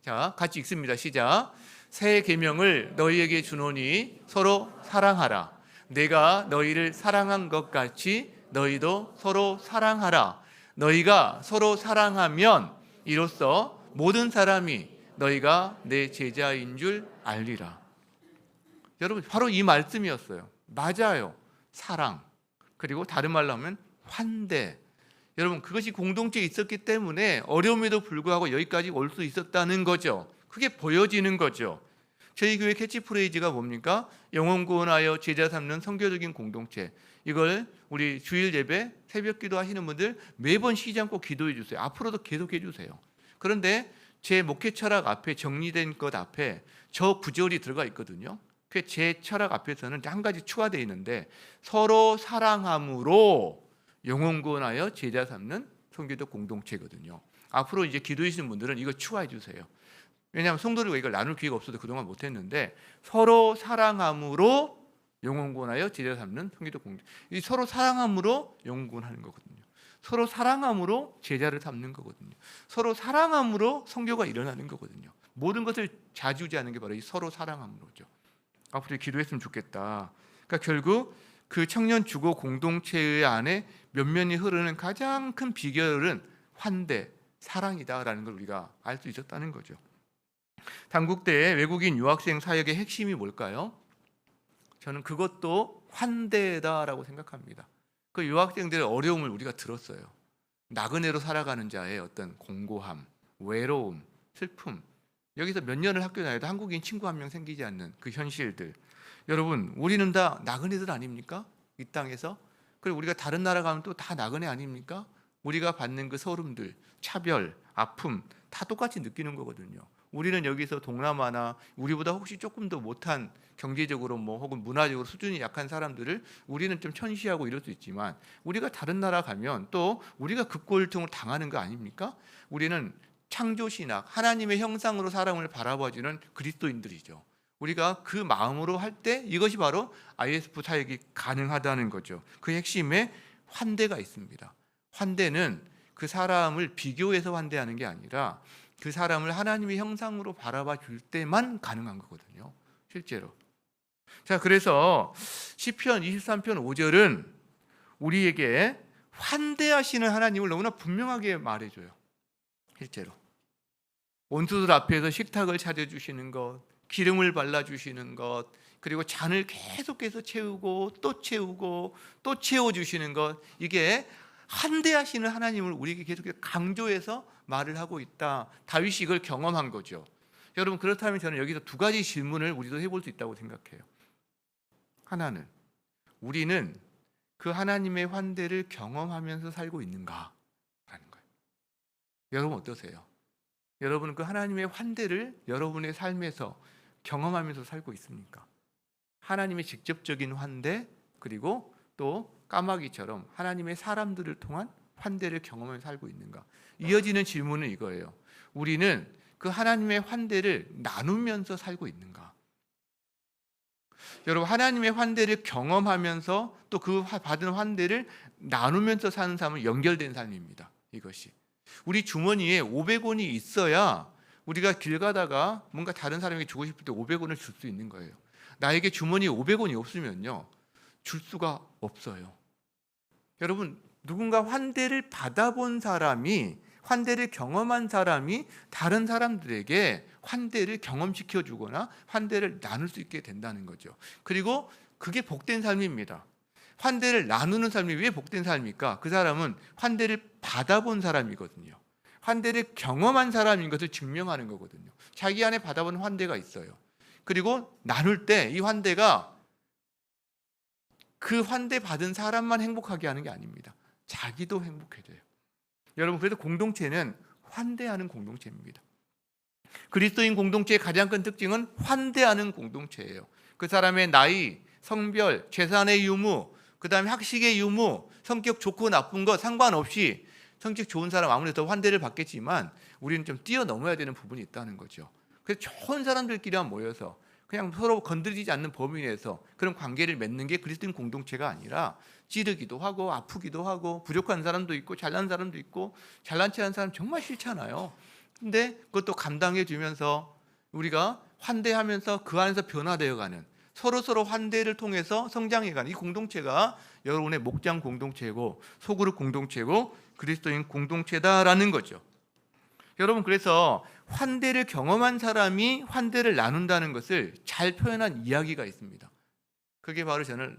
자, 같이 읽습니다. 시작. 새 계명을 너희에게 주노니 서로 사랑하라. 내가 너희를 사랑한 것 같이 너희도 서로 사랑하라. 너희가 서로 사랑하면 이로써 모든 사람이 너희가 내 제자인 줄 알리라. 여러분 바로 이 말씀이었어요. 맞아요. 사랑. 그리고 다른 말로 하면 환대. 여러분 그것이 공동체에 있었기 때문에 어려움에도 불구하고 여기까지 올 수 있었다는 거죠. 그게 보여지는 거죠. 저희 교회 캐치프레이즈가 뭡니까? 영혼 구원하여 제자 삼는 선교적인 공동체. 이걸 우리 주일 예배 새벽 기도 하시는 분들 매번 쉬지 않고 기도해 주세요. 앞으로도 계속해 주세요. 그런데 제 목회 철학 앞에 정리된 것 앞에 저 구절이 들어가 있거든요. 그 제 철학 앞에서는 한 가지 추가되어 있는데 서로 사랑함으로 영혼 구원하여 제자 삼는 선교적 공동체거든요. 앞으로 이제 기도해 주시는 분들은 이거 추가해 주세요. 왜냐하면 성도들과 이걸 나눌 기회가 없어서 그동안 못했는데 서로 사랑함으로 영혼 구원하여 제자 삼는 선교적 공동체. 이 서로 사랑함으로 영혼 구원하는 거거든요. 서로 사랑함으로 제자를 삼는 거거든요. 서로 사랑함으로 선교가 일어나는 거거든요. 모든 것을 좌지우지하는 게 바로 이 서로 사랑함으로죠. 앞으로 기도했으면 좋겠다. 그러니까 결국 그 청년 주거 공동체 안에 면면이 흐르는 가장 큰 비결은 환대, 사랑이다라는 걸 우리가 알 수 있었다는 거죠. 단국대 외국인 유학생 사역의 핵심이 뭘까요? 저는 그것도 환대다라고 생각합니다. 그 유학생들의 어려움을 우리가 들었어요. 나그네로 살아가는 자의 어떤 공고함, 외로움, 슬픔. 여기서 몇 년을 학교 다녀도 한국인 친구 한 명 생기지 않는 그 현실들. 여러분, 우리는 다 나그네들 아닙니까? 이 땅에서. 그리고 우리가 다른 나라 가면 또 다 나그네 아닙니까? 우리가 받는 그 서름들, 차별, 아픔 다 똑같이 느끼는 거거든요. 우리는 여기서 동남아나 우리보다 혹시 조금 더 못한 경제적으로 뭐 혹은 문화적으로 수준이 약한 사람들을 우리는 좀 천시하고 이럴 수 있지만 우리가 다른 나라 가면 또 우리가 극골통을 당하는 거 아닙니까? 우리는 창조신학, 하나님의 형상으로 사람을 바라봐주는 그리스도인들이죠. 우리가 그 마음으로 할 때 이것이 바로 ISF 사역이 가능하다는 거죠. 그 핵심에 환대가 있습니다. 환대는 그 사람을 비교해서 환대하는 게 아니라 그 사람을 하나님의 형상으로 바라봐 줄 때만 가능한 거거든요. 실제로. 자, 그래서 시편 23편 5절은 우리에게 환대하시는 하나님을 너무나 분명하게 말해줘요. 실제로. 원수들 앞에서 식탁을 차려주시는 것, 기름을 발라주시는 것, 그리고 잔을 계속해서 채우고 또 채우고 또 채워주시는 것, 이게 환대하시는 하나님을 우리에게 계속해서 강조해서 말을 하고 있다. 다윗이 이걸 경험한 거죠. 여러분, 그렇다면 저는 여기서 두 가지 질문을 우리도 해볼 수 있다고 생각해요. 하나는 우리는 그 하나님의 환대를 경험하면서 살고 있는가? 라는 거예요. 여러분 어떠세요? 여러분은 그 하나님의 환대를 여러분의 삶에서 경험하면서 살고 있습니까? 하나님의 직접적인 환대, 그리고 또 까마귀처럼 하나님의 사람들을 통한 환대를 경험하면서 살고 있는가? 이어지는 질문은 이거예요. 우리는 그 하나님의 환대를 나누면서 살고 있는가? 여러분, 하나님의 환대를 경험하면서 또 그 받은 환대를 나누면서 사는 삶은 연결된 삶입니다. 이것이 우리 주머니에 500원이 있어야 우리가 길 가다가 뭔가 다른 사람에게 주고 싶을 때 500원을 줄 수 있는 거예요. 나에게 주머니에 500원이 없으면요, 줄 수가 없어요. 여러분, 누군가 환대를 받아본 사람이, 환대를 경험한 사람이 다른 사람들에게 환대를 경험시켜 주거나 환대를 나눌 수 있게 된다는 거죠. 그리고 그게 복된 삶입니다. 환대를 나누는 삶이 왜 복된 삶입니까? 그 사람은 환대를 받아본 사람이거든요. 환대를 경험한 사람인 것을 증명하는 거거든요. 자기 안에 받아본 환대가 있어요. 그리고 나눌 때 이 환대가 그 환대 받은 사람만 행복하게 하는 게 아닙니다. 자기도 행복해져요. 여러분, 그래서 공동체는 환대하는 공동체입니다. 그리스도인 공동체의 가장 큰 특징은 환대하는 공동체예요. 그 사람의 나이, 성별, 재산의 유무, 그 다음에 학식의 유무, 성격 좋고 나쁜 것 상관없이 성격 좋은 사람 아무래도 더 환대를 받겠지만 우리는 좀 뛰어넘어야 되는 부분이 있다는 거죠. 그래서 좋은 사람들끼리만 모여서 그냥 서로 건드리지 않는 범위 내에서 그런 관계를 맺는 게 그리스도인 공동체가 아니라 찌르기도 하고 아프기도 하고 부족한 사람도 있고 잘난 사람도 있고 잘난 체한 사람 정말 싫잖아요. 근데 그것도 감당해 주면서 우리가 환대하면서 그 안에서 변화되어가는, 서로 환대를 통해서 성장해가는 이 공동체가 여러분의 목장 공동체고 소그룹 공동체고 그리스도인 공동체다라는 거죠. 여러분, 그래서 환대를 경험한 사람이 환대를 나눈다는 것을 잘 표현한 이야기가 있습니다. 그게 바로 저는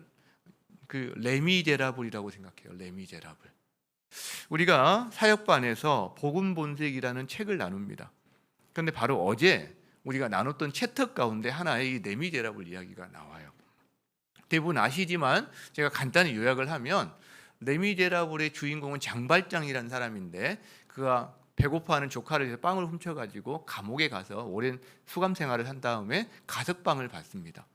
그 레미제라블이라고 생각해요. 레미제라블. 우리가 사역반에서 복음 본색이라는 책을 나눕니다. 그런데 바로 어제 우리가 나눴던 챕터 가운데 하나의 이 레미제라블 이야기가 나와요. 대부분 아시지만 제가 간단히 요약을 하면, 레미제라블의 주인공은 장발장이라는 사람인데 그가 배고파하는 조카를 빵을 훔쳐가지고 감옥에 가서 오랜 수감 생활을 한 다음에 가석방을 받습니다.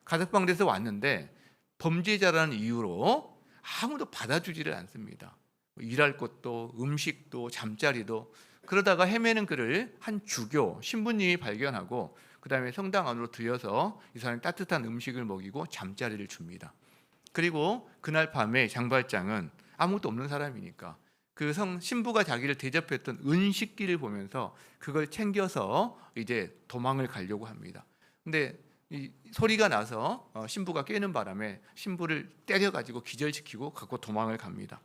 가석방 돼서 왔는데 범죄자라는 이유로 아무도 받아주지를 않습니다. 일할 것도 음식도 잠자리도. 그러다가 헤매는 그를 한 주교 신부님이 발견하고 그 다음에 성당 안으로 들여서 이 사람이 따뜻한 음식을 먹이고 잠자리를 줍니다. 그리고 그날 밤에 장발장은 아무것도 없는 사람이니까 그 신부가 자기를 대접했던 은식기를 보면서 그걸 챙겨서 이제 도망을 가려고 합니다. 근데 이 소리가 나서 신부가 깨는 바람에 신부를 때려가지고 기절시키고 갖고 도망을 갑니다.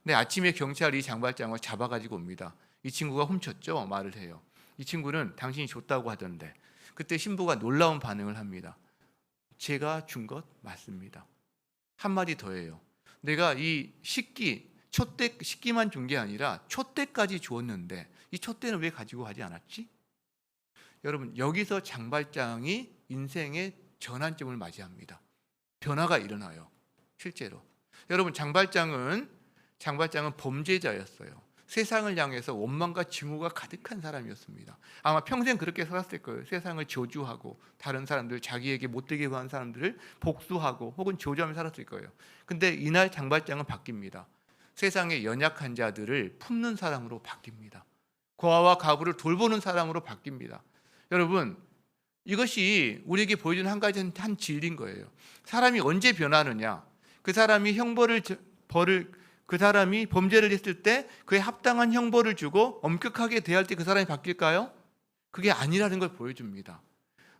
근데 아침에 경찰이 장발장을 잡아가지고 옵니다. 이 친구가 훔쳤죠? 말을 해요. 이 친구는 당신이 줬다고 하던데. 그때 신부가 놀라운 반응을 합니다. 제가 준 것 맞습니다. 한마디 더 해요. 내가 이 촛대 식기만 준 게 아니라 촛대까지 주었는데 이 촛대는 왜 가지고 가지 않았지? 여러분, 여기서 장발장이 인생의 전환점을 맞이합니다. 변화가 일어나요. 실제로. 여러분, 장발장은 범죄자였어요. 세상을 향해서 원망과 증오가 가득한 사람이었습니다. 아마 평생 그렇게 살았을 거예요. 세상을 저주하고 다른 사람들, 자기에게 못되게 구한 사람들을 복수하고 혹은 저주하며 살았을 거예요. 근데 이날 장발장은 바뀝니다. 세상의 연약한 자들을 품는 사람으로 바뀝니다. 고아와 과부를 돌보는 사람으로 바뀝니다. 여러분, 이것이 우리에게 보여주는 한 진리인 거예요. 사람이 언제 변하느냐? 그 사람이 그 사람이 범죄를 했을 때 그에 합당한 형벌을 주고 엄격하게 대할 때 그 사람이 바뀔까요? 그게 아니라는 걸 보여줍니다.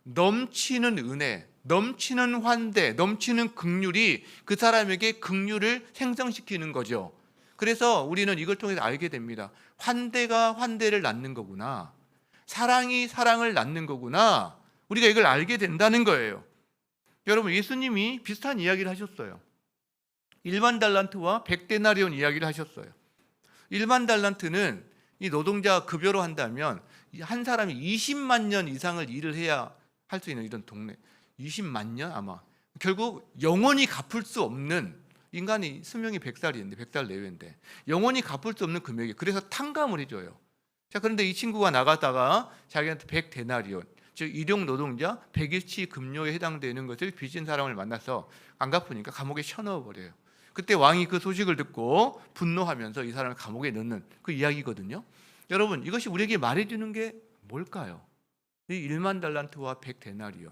넘치는 은혜, 넘치는 환대, 넘치는 긍휼이 그 사람에게 긍휼을 생성시키는 거죠. 그래서 우리는 이걸 통해서 알게 됩니다. 환대가 환대를 낳는 거구나. 사랑이 사랑을 낳는 거구나. 우리가 이걸 알게 된다는 거예요. 여러분, 예수님이 비슷한 이야기를 하셨어요. 1만 달란트와 100데나리온 이야기를 하셨어요. 1만 달란트는 이 노동자 급여로 한다면 한 사람이 20만 년 이상을 일을 해야 할 수 있는 이런 동네. 20만 년 아마 결국 영원히 갚을 수 없는, 인간이 수명이 100살인데 100살 내외인데 영원히 갚을 수 없는 금액이, 그래서 탕감을 해줘요. 자, 그런데 이 친구가 나갔다가 자기한테 100데나리온, 즉 일용 노동자 100일치 급료에 해당되는 것을 빚진 사람을 만나서 안 갚으니까 감옥에 쳐넣어 버려요. 그때 왕이 그 소식을 듣고 분노하면서 이 사람을 감옥에 넣는 그 이야기거든요. 여러분, 이것이 우리에게 말해주는 게 뭘까요? 이 1만 달란트와 100데나리온,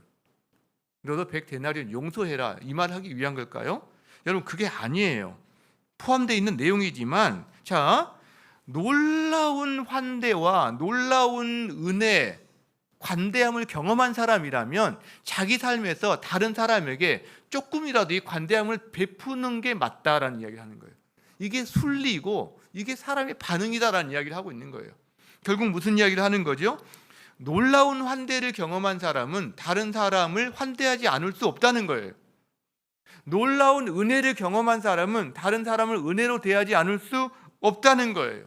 너도 100데나리온 용서해라, 이 말을 하기 위한 걸까요? 여러분, 그게 아니에요. 포함되어 있는 내용이지만, 자, 놀라운 환대와 놀라운 은혜, 관대함을 경험한 사람이라면 자기 삶에서 다른 사람에게 조금이라도 이 관대함을 베푸는 게 맞다라는 이야기를 하는 거예요. 이게 순리고 이게 사람의 반응이다라는 이야기를 하고 있는 거예요. 결국 무슨 이야기를 하는 거죠? 놀라운 환대를 경험한 사람은 다른 사람을 환대하지 않을 수 없다는 거예요. 놀라운 은혜를 경험한 사람은 다른 사람을 은혜로 대하지 않을 수 없다는 거예요.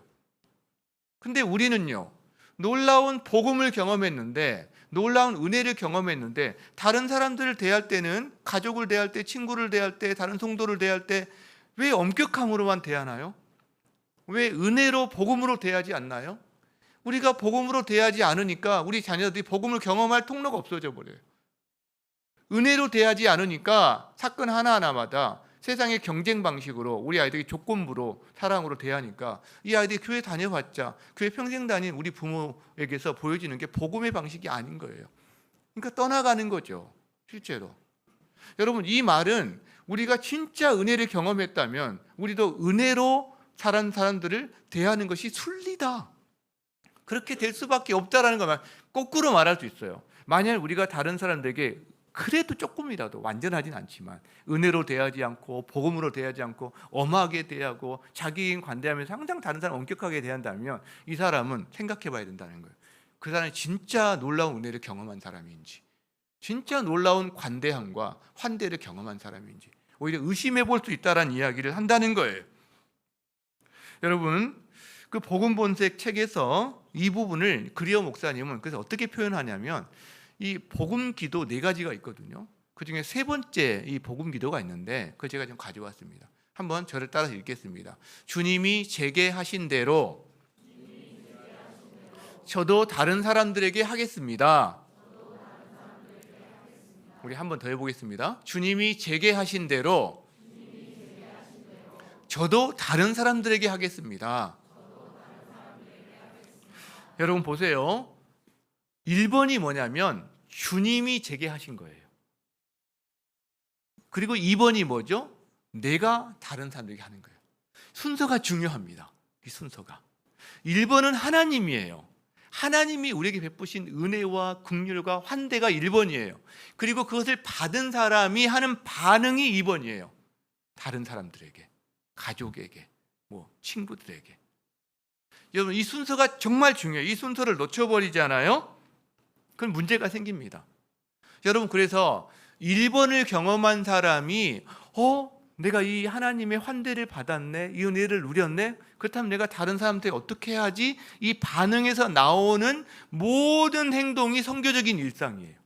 근데 우리는요, 놀라운 복음을 경험했는데, 놀라운 은혜를 경험했는데 다른 사람들을 대할 때는, 가족을 대할 때, 친구를 대할 때, 다른 성도를 대할 때 왜 엄격함으로만 대하나요? 왜 은혜로, 복음으로 대하지 않나요? 우리가 복음으로 대하지 않으니까 우리 자녀들이 복음을 경험할 통로가 없어져 버려요. 은혜로 대하지 않으니까 사건 하나하나마다 세상의 경쟁 방식으로 우리 아이들이 조건부로, 사랑으로 대하니까 이 아이들이 교회 다녀봤자 교회 평생 다닌 우리 부모에게서 보여지는 게 복음의 방식이 아닌 거예요. 그러니까 떠나가는 거죠, 실제로. 여러분, 이 말은 우리가 진짜 은혜를 경험했다면 우리도 은혜로 사는 사람들을 대하는 것이 순리다, 그렇게 될 수밖에 없다라는 것만 거꾸로 말할 수 있어요. 만약 우리가 다른 사람들에게 그래도 조금이라도, 완전하진 않지만 은혜로 대하지 않고 복음으로 대하지 않고 엄하게 대하고 자기인 관대하면서 항상 다른 사람 엄격하게 대한다면 이 사람은 생각해 봐야 된다는 거예요. 그 사람이 진짜 놀라운 은혜를 경험한 사람인지, 진짜 놀라운 관대함과 환대를 경험한 사람인지 오히려 의심해 볼 수 있다는 이야기를 한다는 거예요. 여러분, 그 복음 본색 책에서 이 부분을 그리어 목사님은 그래서 어떻게 표현하냐면, 이 복음 기도 4가지가 있거든요. 그 중에 3번째 이 복음 기도가 있는데 그걸 제가 좀 가져왔습니다. 한번 저를 따라서 읽겠습니다. 주님이 제게 하신 대로 저도 다른 사람들에게 하겠습니다. 우리 한번 더 해보겠습니다. 주님이 제게 하신 대로 저도 다른 사람들에게 하겠습니다. 여러분 보세요. 1번이 뭐냐면 주님이 제게 하신 거예요. 그리고 2번이 뭐죠? 내가 다른 사람들에게 하는 거예요. 순서가 중요합니다. 이 순서가. 1번은 하나님이에요. 하나님이 우리에게 베푸신 은혜와 긍휼과 환대가 1번이에요. 그리고 그것을 받은 사람이 하는 반응이 2번이에요. 다른 사람들에게, 가족에게, 친구들에게. 여러분, 이 순서가 정말 중요해요. 이 순서를 놓쳐버리잖아요, 그럼 문제가 생깁니다. 여러분, 그래서 1번을 경험한 사람이 내가 이 하나님의 환대를 받았네, 이 은혜를 누렸네, 그렇다면 내가 다른 사람한테 어떻게 해야지? 이 반응에서 나오는 모든 행동이 선교적인 일상이에요.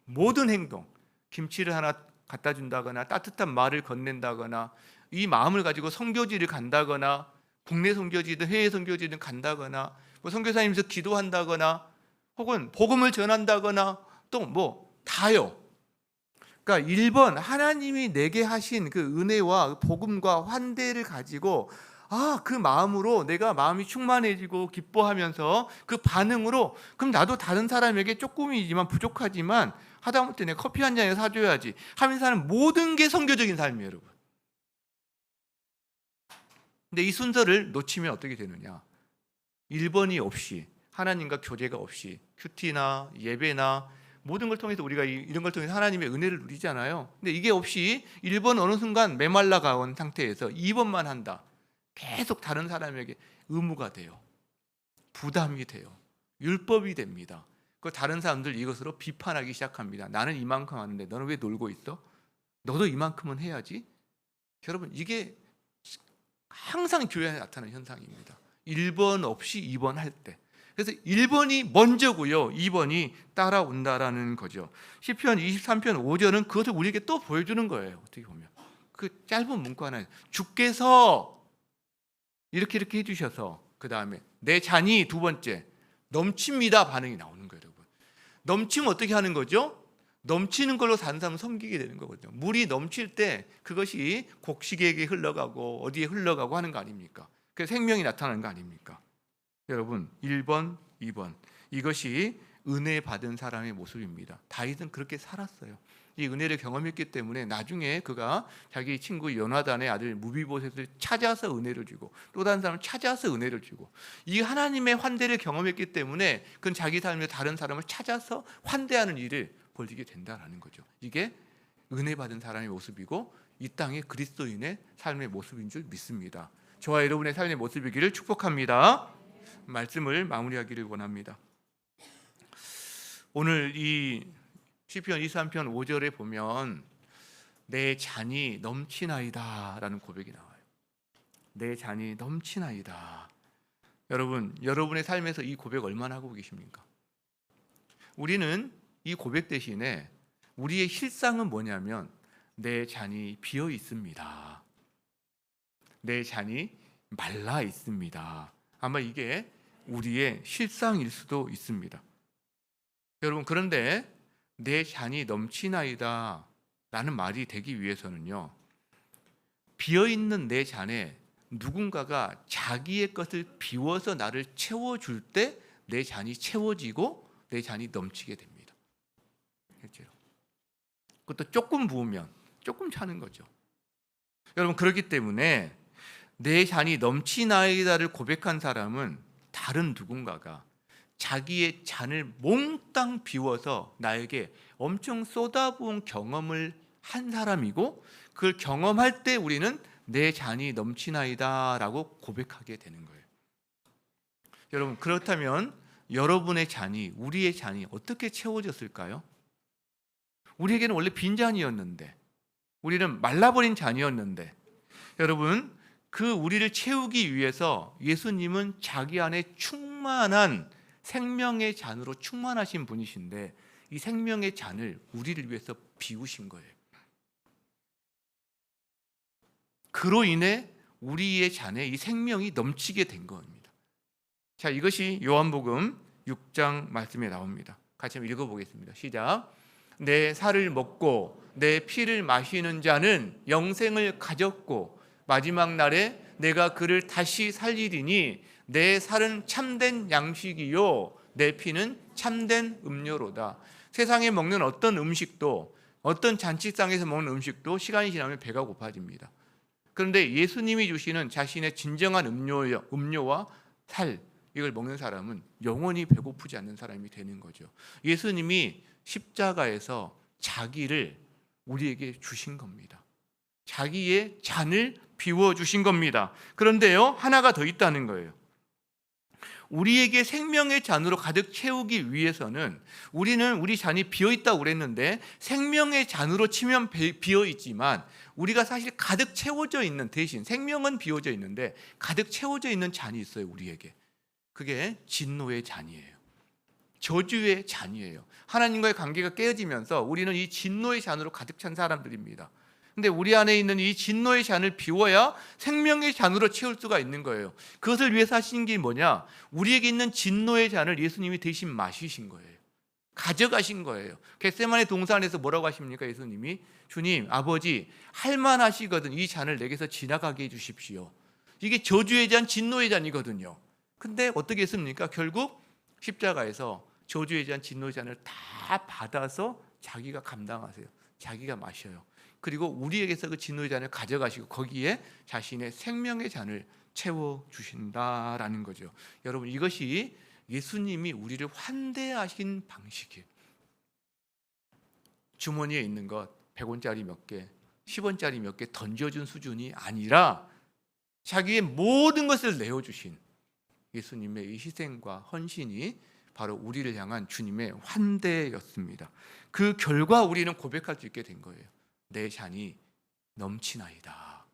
모든 행동, 김치를 하나 갖다 준다거나 따뜻한 말을 건넨다거나 이 마음을 가지고 선교지를 간다거나 국내 선교지든 해외 선교지든 간다거나 선교사님께서 기도한다거나 혹은 복음을 전한다거나 또 다요. 그러니까 1번, 하나님이 내게 하신 그 은혜와 복음과 환대를 가지고 그 마음으로 내가 마음이 충만해지고 기뻐하면서 그 반응으로 그럼 나도 다른 사람에게 조금이지만 부족하지만 하다못해 내가 커피 한 잔을 사줘야지 하면서 하는 모든 게 선교적인 삶이에요, 여러분. 근데 이 순서를 놓치면 어떻게 되느냐? 1번이 없이, 하나님과 교제가 없이 큐티나 예배나 모든 걸 통해서 우리가 이런 걸 통해서 하나님의 은혜를 누리잖아요. 근데 이게 없이 1번 어느 순간 메말라가 온 상태에서 2번만 한다. 계속 다른 사람에게 의무가 돼요. 부담이 돼요. 율법이 됩니다. 그 다른 사람들 이것으로 비판하기 시작합니다. 나는 이만큼 하는데 너는 왜 놀고 있어? 너도 이만큼은 해야지. 여러분, 이게 항상 교회 안에 나타나는 현상입니다. 1번 없이 2번 할 때. 그래서 1번이 먼저고요. 2번이 따라온다라는 거죠. 시편 23편 5절은 그것을 우리에게 또 보여주는 거예요. 어떻게 보면 그 짧은 문구 하나에 주께서 이렇게 해주셔서 그 다음에 내 잔이 두 번째 넘칩니다 반응이 나오는 거예요. 여러분, 넘치면 어떻게 하는 거죠? 넘치는 걸로 사는 사람은 섬기게 되는 거거든요. 물이 넘칠 때 그것이 곡식에게 흘러가고 어디에 흘러가고 하는 거 아닙니까? 그래서 생명이 나타나는 거 아닙니까? 여러분, 1번, 2번 이것이 은혜 받은 사람의 모습입니다. 다윗은 그렇게 살았어요. 이 은혜를 경험했기 때문에 나중에 그가 자기 친구 요나단의 아들 무비보셋을 찾아서 은혜를 주고 또 다른 사람을 찾아서 은혜를 주고 이 하나님의 환대를 경험했기 때문에 그는 자기 삶에 다른 사람을 찾아서 환대하는 일을 벌이게 된다는 거죠. 이게 은혜 받은 사람의 모습이고 이 땅의 그리스도인의 삶의 모습인 줄 믿습니다. 저와 여러분의 삶의 모습이기를 축복합니다. 말씀을 마무리하기를 원합니다. 오늘 이 시편 23편 5절에 보면 내 잔이 넘치나이다 라는 고백이 나와요. 내 잔이 넘치나이다. 여러분, 여러분의 삶에서 이 고백 얼마나 하고 계십니까? 우리는 이 고백 대신에 우리의 실상은 뭐냐면 내 잔이 비어 있습니다. 내 잔이 말라 있습니다. 아마 이게 우리의 실상일 수도 있습니다. 여러분, 그런데 내 잔이 넘치나이다 라는 말이 되기 위해서는요, 비어있는 내 잔에 누군가가 자기의 것을 비워서 나를 채워줄 때 내 잔이 채워지고 내 잔이 넘치게 됩니다. 실제로 그것도 조금 부으면 조금 차는 거죠. 여러분, 그렇기 때문에 내 잔이 넘치나이다를 고백한 사람은 다른 누군가가 자기의 잔을 몽땅 비워서 나에게 엄청 쏟아부은 경험을 한 사람이고 그걸 경험할 때 우리는 내 잔이 넘치나이다 라고 고백하게 되는 거예요. 여러분, 그렇다면 여러분의 잔이, 우리의 잔이 어떻게 채워졌을까요? 우리에게는 원래 빈 잔이었는데, 우리는 말라버린 잔이었는데, 여러분, 그 우리를 채우기 위해서 예수님은 자기 안에 충만한 생명의 잔으로 충만하신 분이신데 이 생명의 잔을 우리를 위해서 비우신 거예요. 그로 인해 우리의 잔에 이 생명이 넘치게 된 겁니다. 자, 이것이 요한복음 6장 말씀에 나옵니다. 같이 한번 읽어보겠습니다. 시작. 내 살을 먹고 내 피를 마시는 자는 영생을 가졌고 마지막 날에 내가 그를 다시 살리리니 내 살은 참된 양식이요 내 피는 참된 음료로다. 세상에 먹는 어떤 음식도, 어떤 잔치상에서 먹는 음식도 시간이 지나면 배가 고파집니다. 그런데 예수님이 주시는 자신의 진정한 음료와 살, 이걸 먹는 사람은 영원히 배고프지 않는 사람이 되는 거죠. 예수님이 십자가에서 자기를 우리에게 주신 겁니다. 자기의 잔을 비워주신 겁니다. 그런데요, 하나가 더 있다는 거예요. 우리에게 생명의 잔으로 가득 채우기 위해서는 우리는 우리 잔이 비어있다고 그랬는데 생명의 잔으로 치면 비어있지만 우리가 사실 가득 채워져 있는, 대신 생명은 비워져 있는데 가득 채워져 있는 잔이 있어요. 우리에게. 그게 진노의 잔이에요. 저주의 잔이에요. 하나님과의 관계가 깨어지면서 우리는 이 진노의 잔으로 가득 찬 사람들입니다. 근데 우리 안에 있는 이 진노의 잔을 비워야 생명의 잔으로 채울 수가 있는 거예요. 그것을 위해서 하신 게 뭐냐? 우리에게 있는 진노의 잔을 예수님이 대신 마시신 거예요. 가져가신 거예요. 겟세마네 동산에서 뭐라고 하십니까? 예수님이 주님, 아버지, 할만하시거든 이 잔을 내게서 지나가게 해주십시오. 이게 저주의 잔, 진노의 잔이거든요. 근데 어떻게 했습니까? 결국 십자가에서 저주의 잔, 진노의 잔을 다 받아서 자기가 감당하세요. 자기가 마셔요. 그리고 우리에게서 그 진노의 잔을 가져가시고 거기에 자신의 생명의 잔을 채워주신다라는 거죠. 여러분, 이것이 예수님이 우리를 환대하신 방식이에요. 주머니에 있는 것 100원짜리 몇 개, 10원짜리 몇 개 던져준 수준이 아니라 자기의 모든 것을 내어주신 예수님의 이 희생과 헌신이 바로 우리를 향한 주님의 환대였습니다. 그 결과 우리는 고백할 수 있게 된 거예요. 내 잔이 넘치나이다.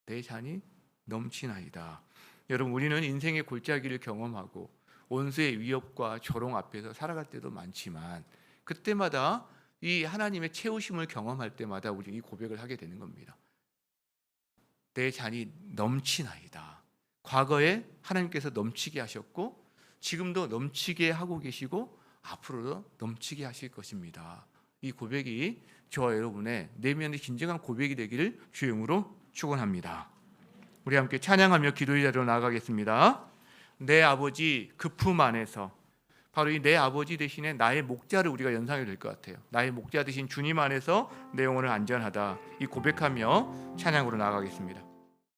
내 잔이 넘치나이다. 여러분, 우리는 인생의 골짜기를 경험하고 원수의 위협과 조롱 앞에서 살아갈 때도 많지만 그때마다 이 하나님의 채우심을 경험할 때마다 우리 이 고백을 하게 되는 겁니다. 내 잔이 넘치나이다. 과거에 하나님께서 넘치게 하셨고 지금도 넘치게 하고 계시고 앞으로도 넘치게 하실 것입니다. 이 고백이 저와 여러분의 내면의 진정한 고백이 되기를 주의 이름으로 축원합니다. 우리 함께 찬양하며 기도의 자리로 나아가겠습니다. 내 아버지 그 품 안에서, 바로 이 내 아버지 대신에 나의 목자를 우리가 연상해야 될 것 같아요. 나의 목자 되신 주님 안에서 내 영혼은 안전하다. 이 고백하며 찬양으로 나아가겠습니다.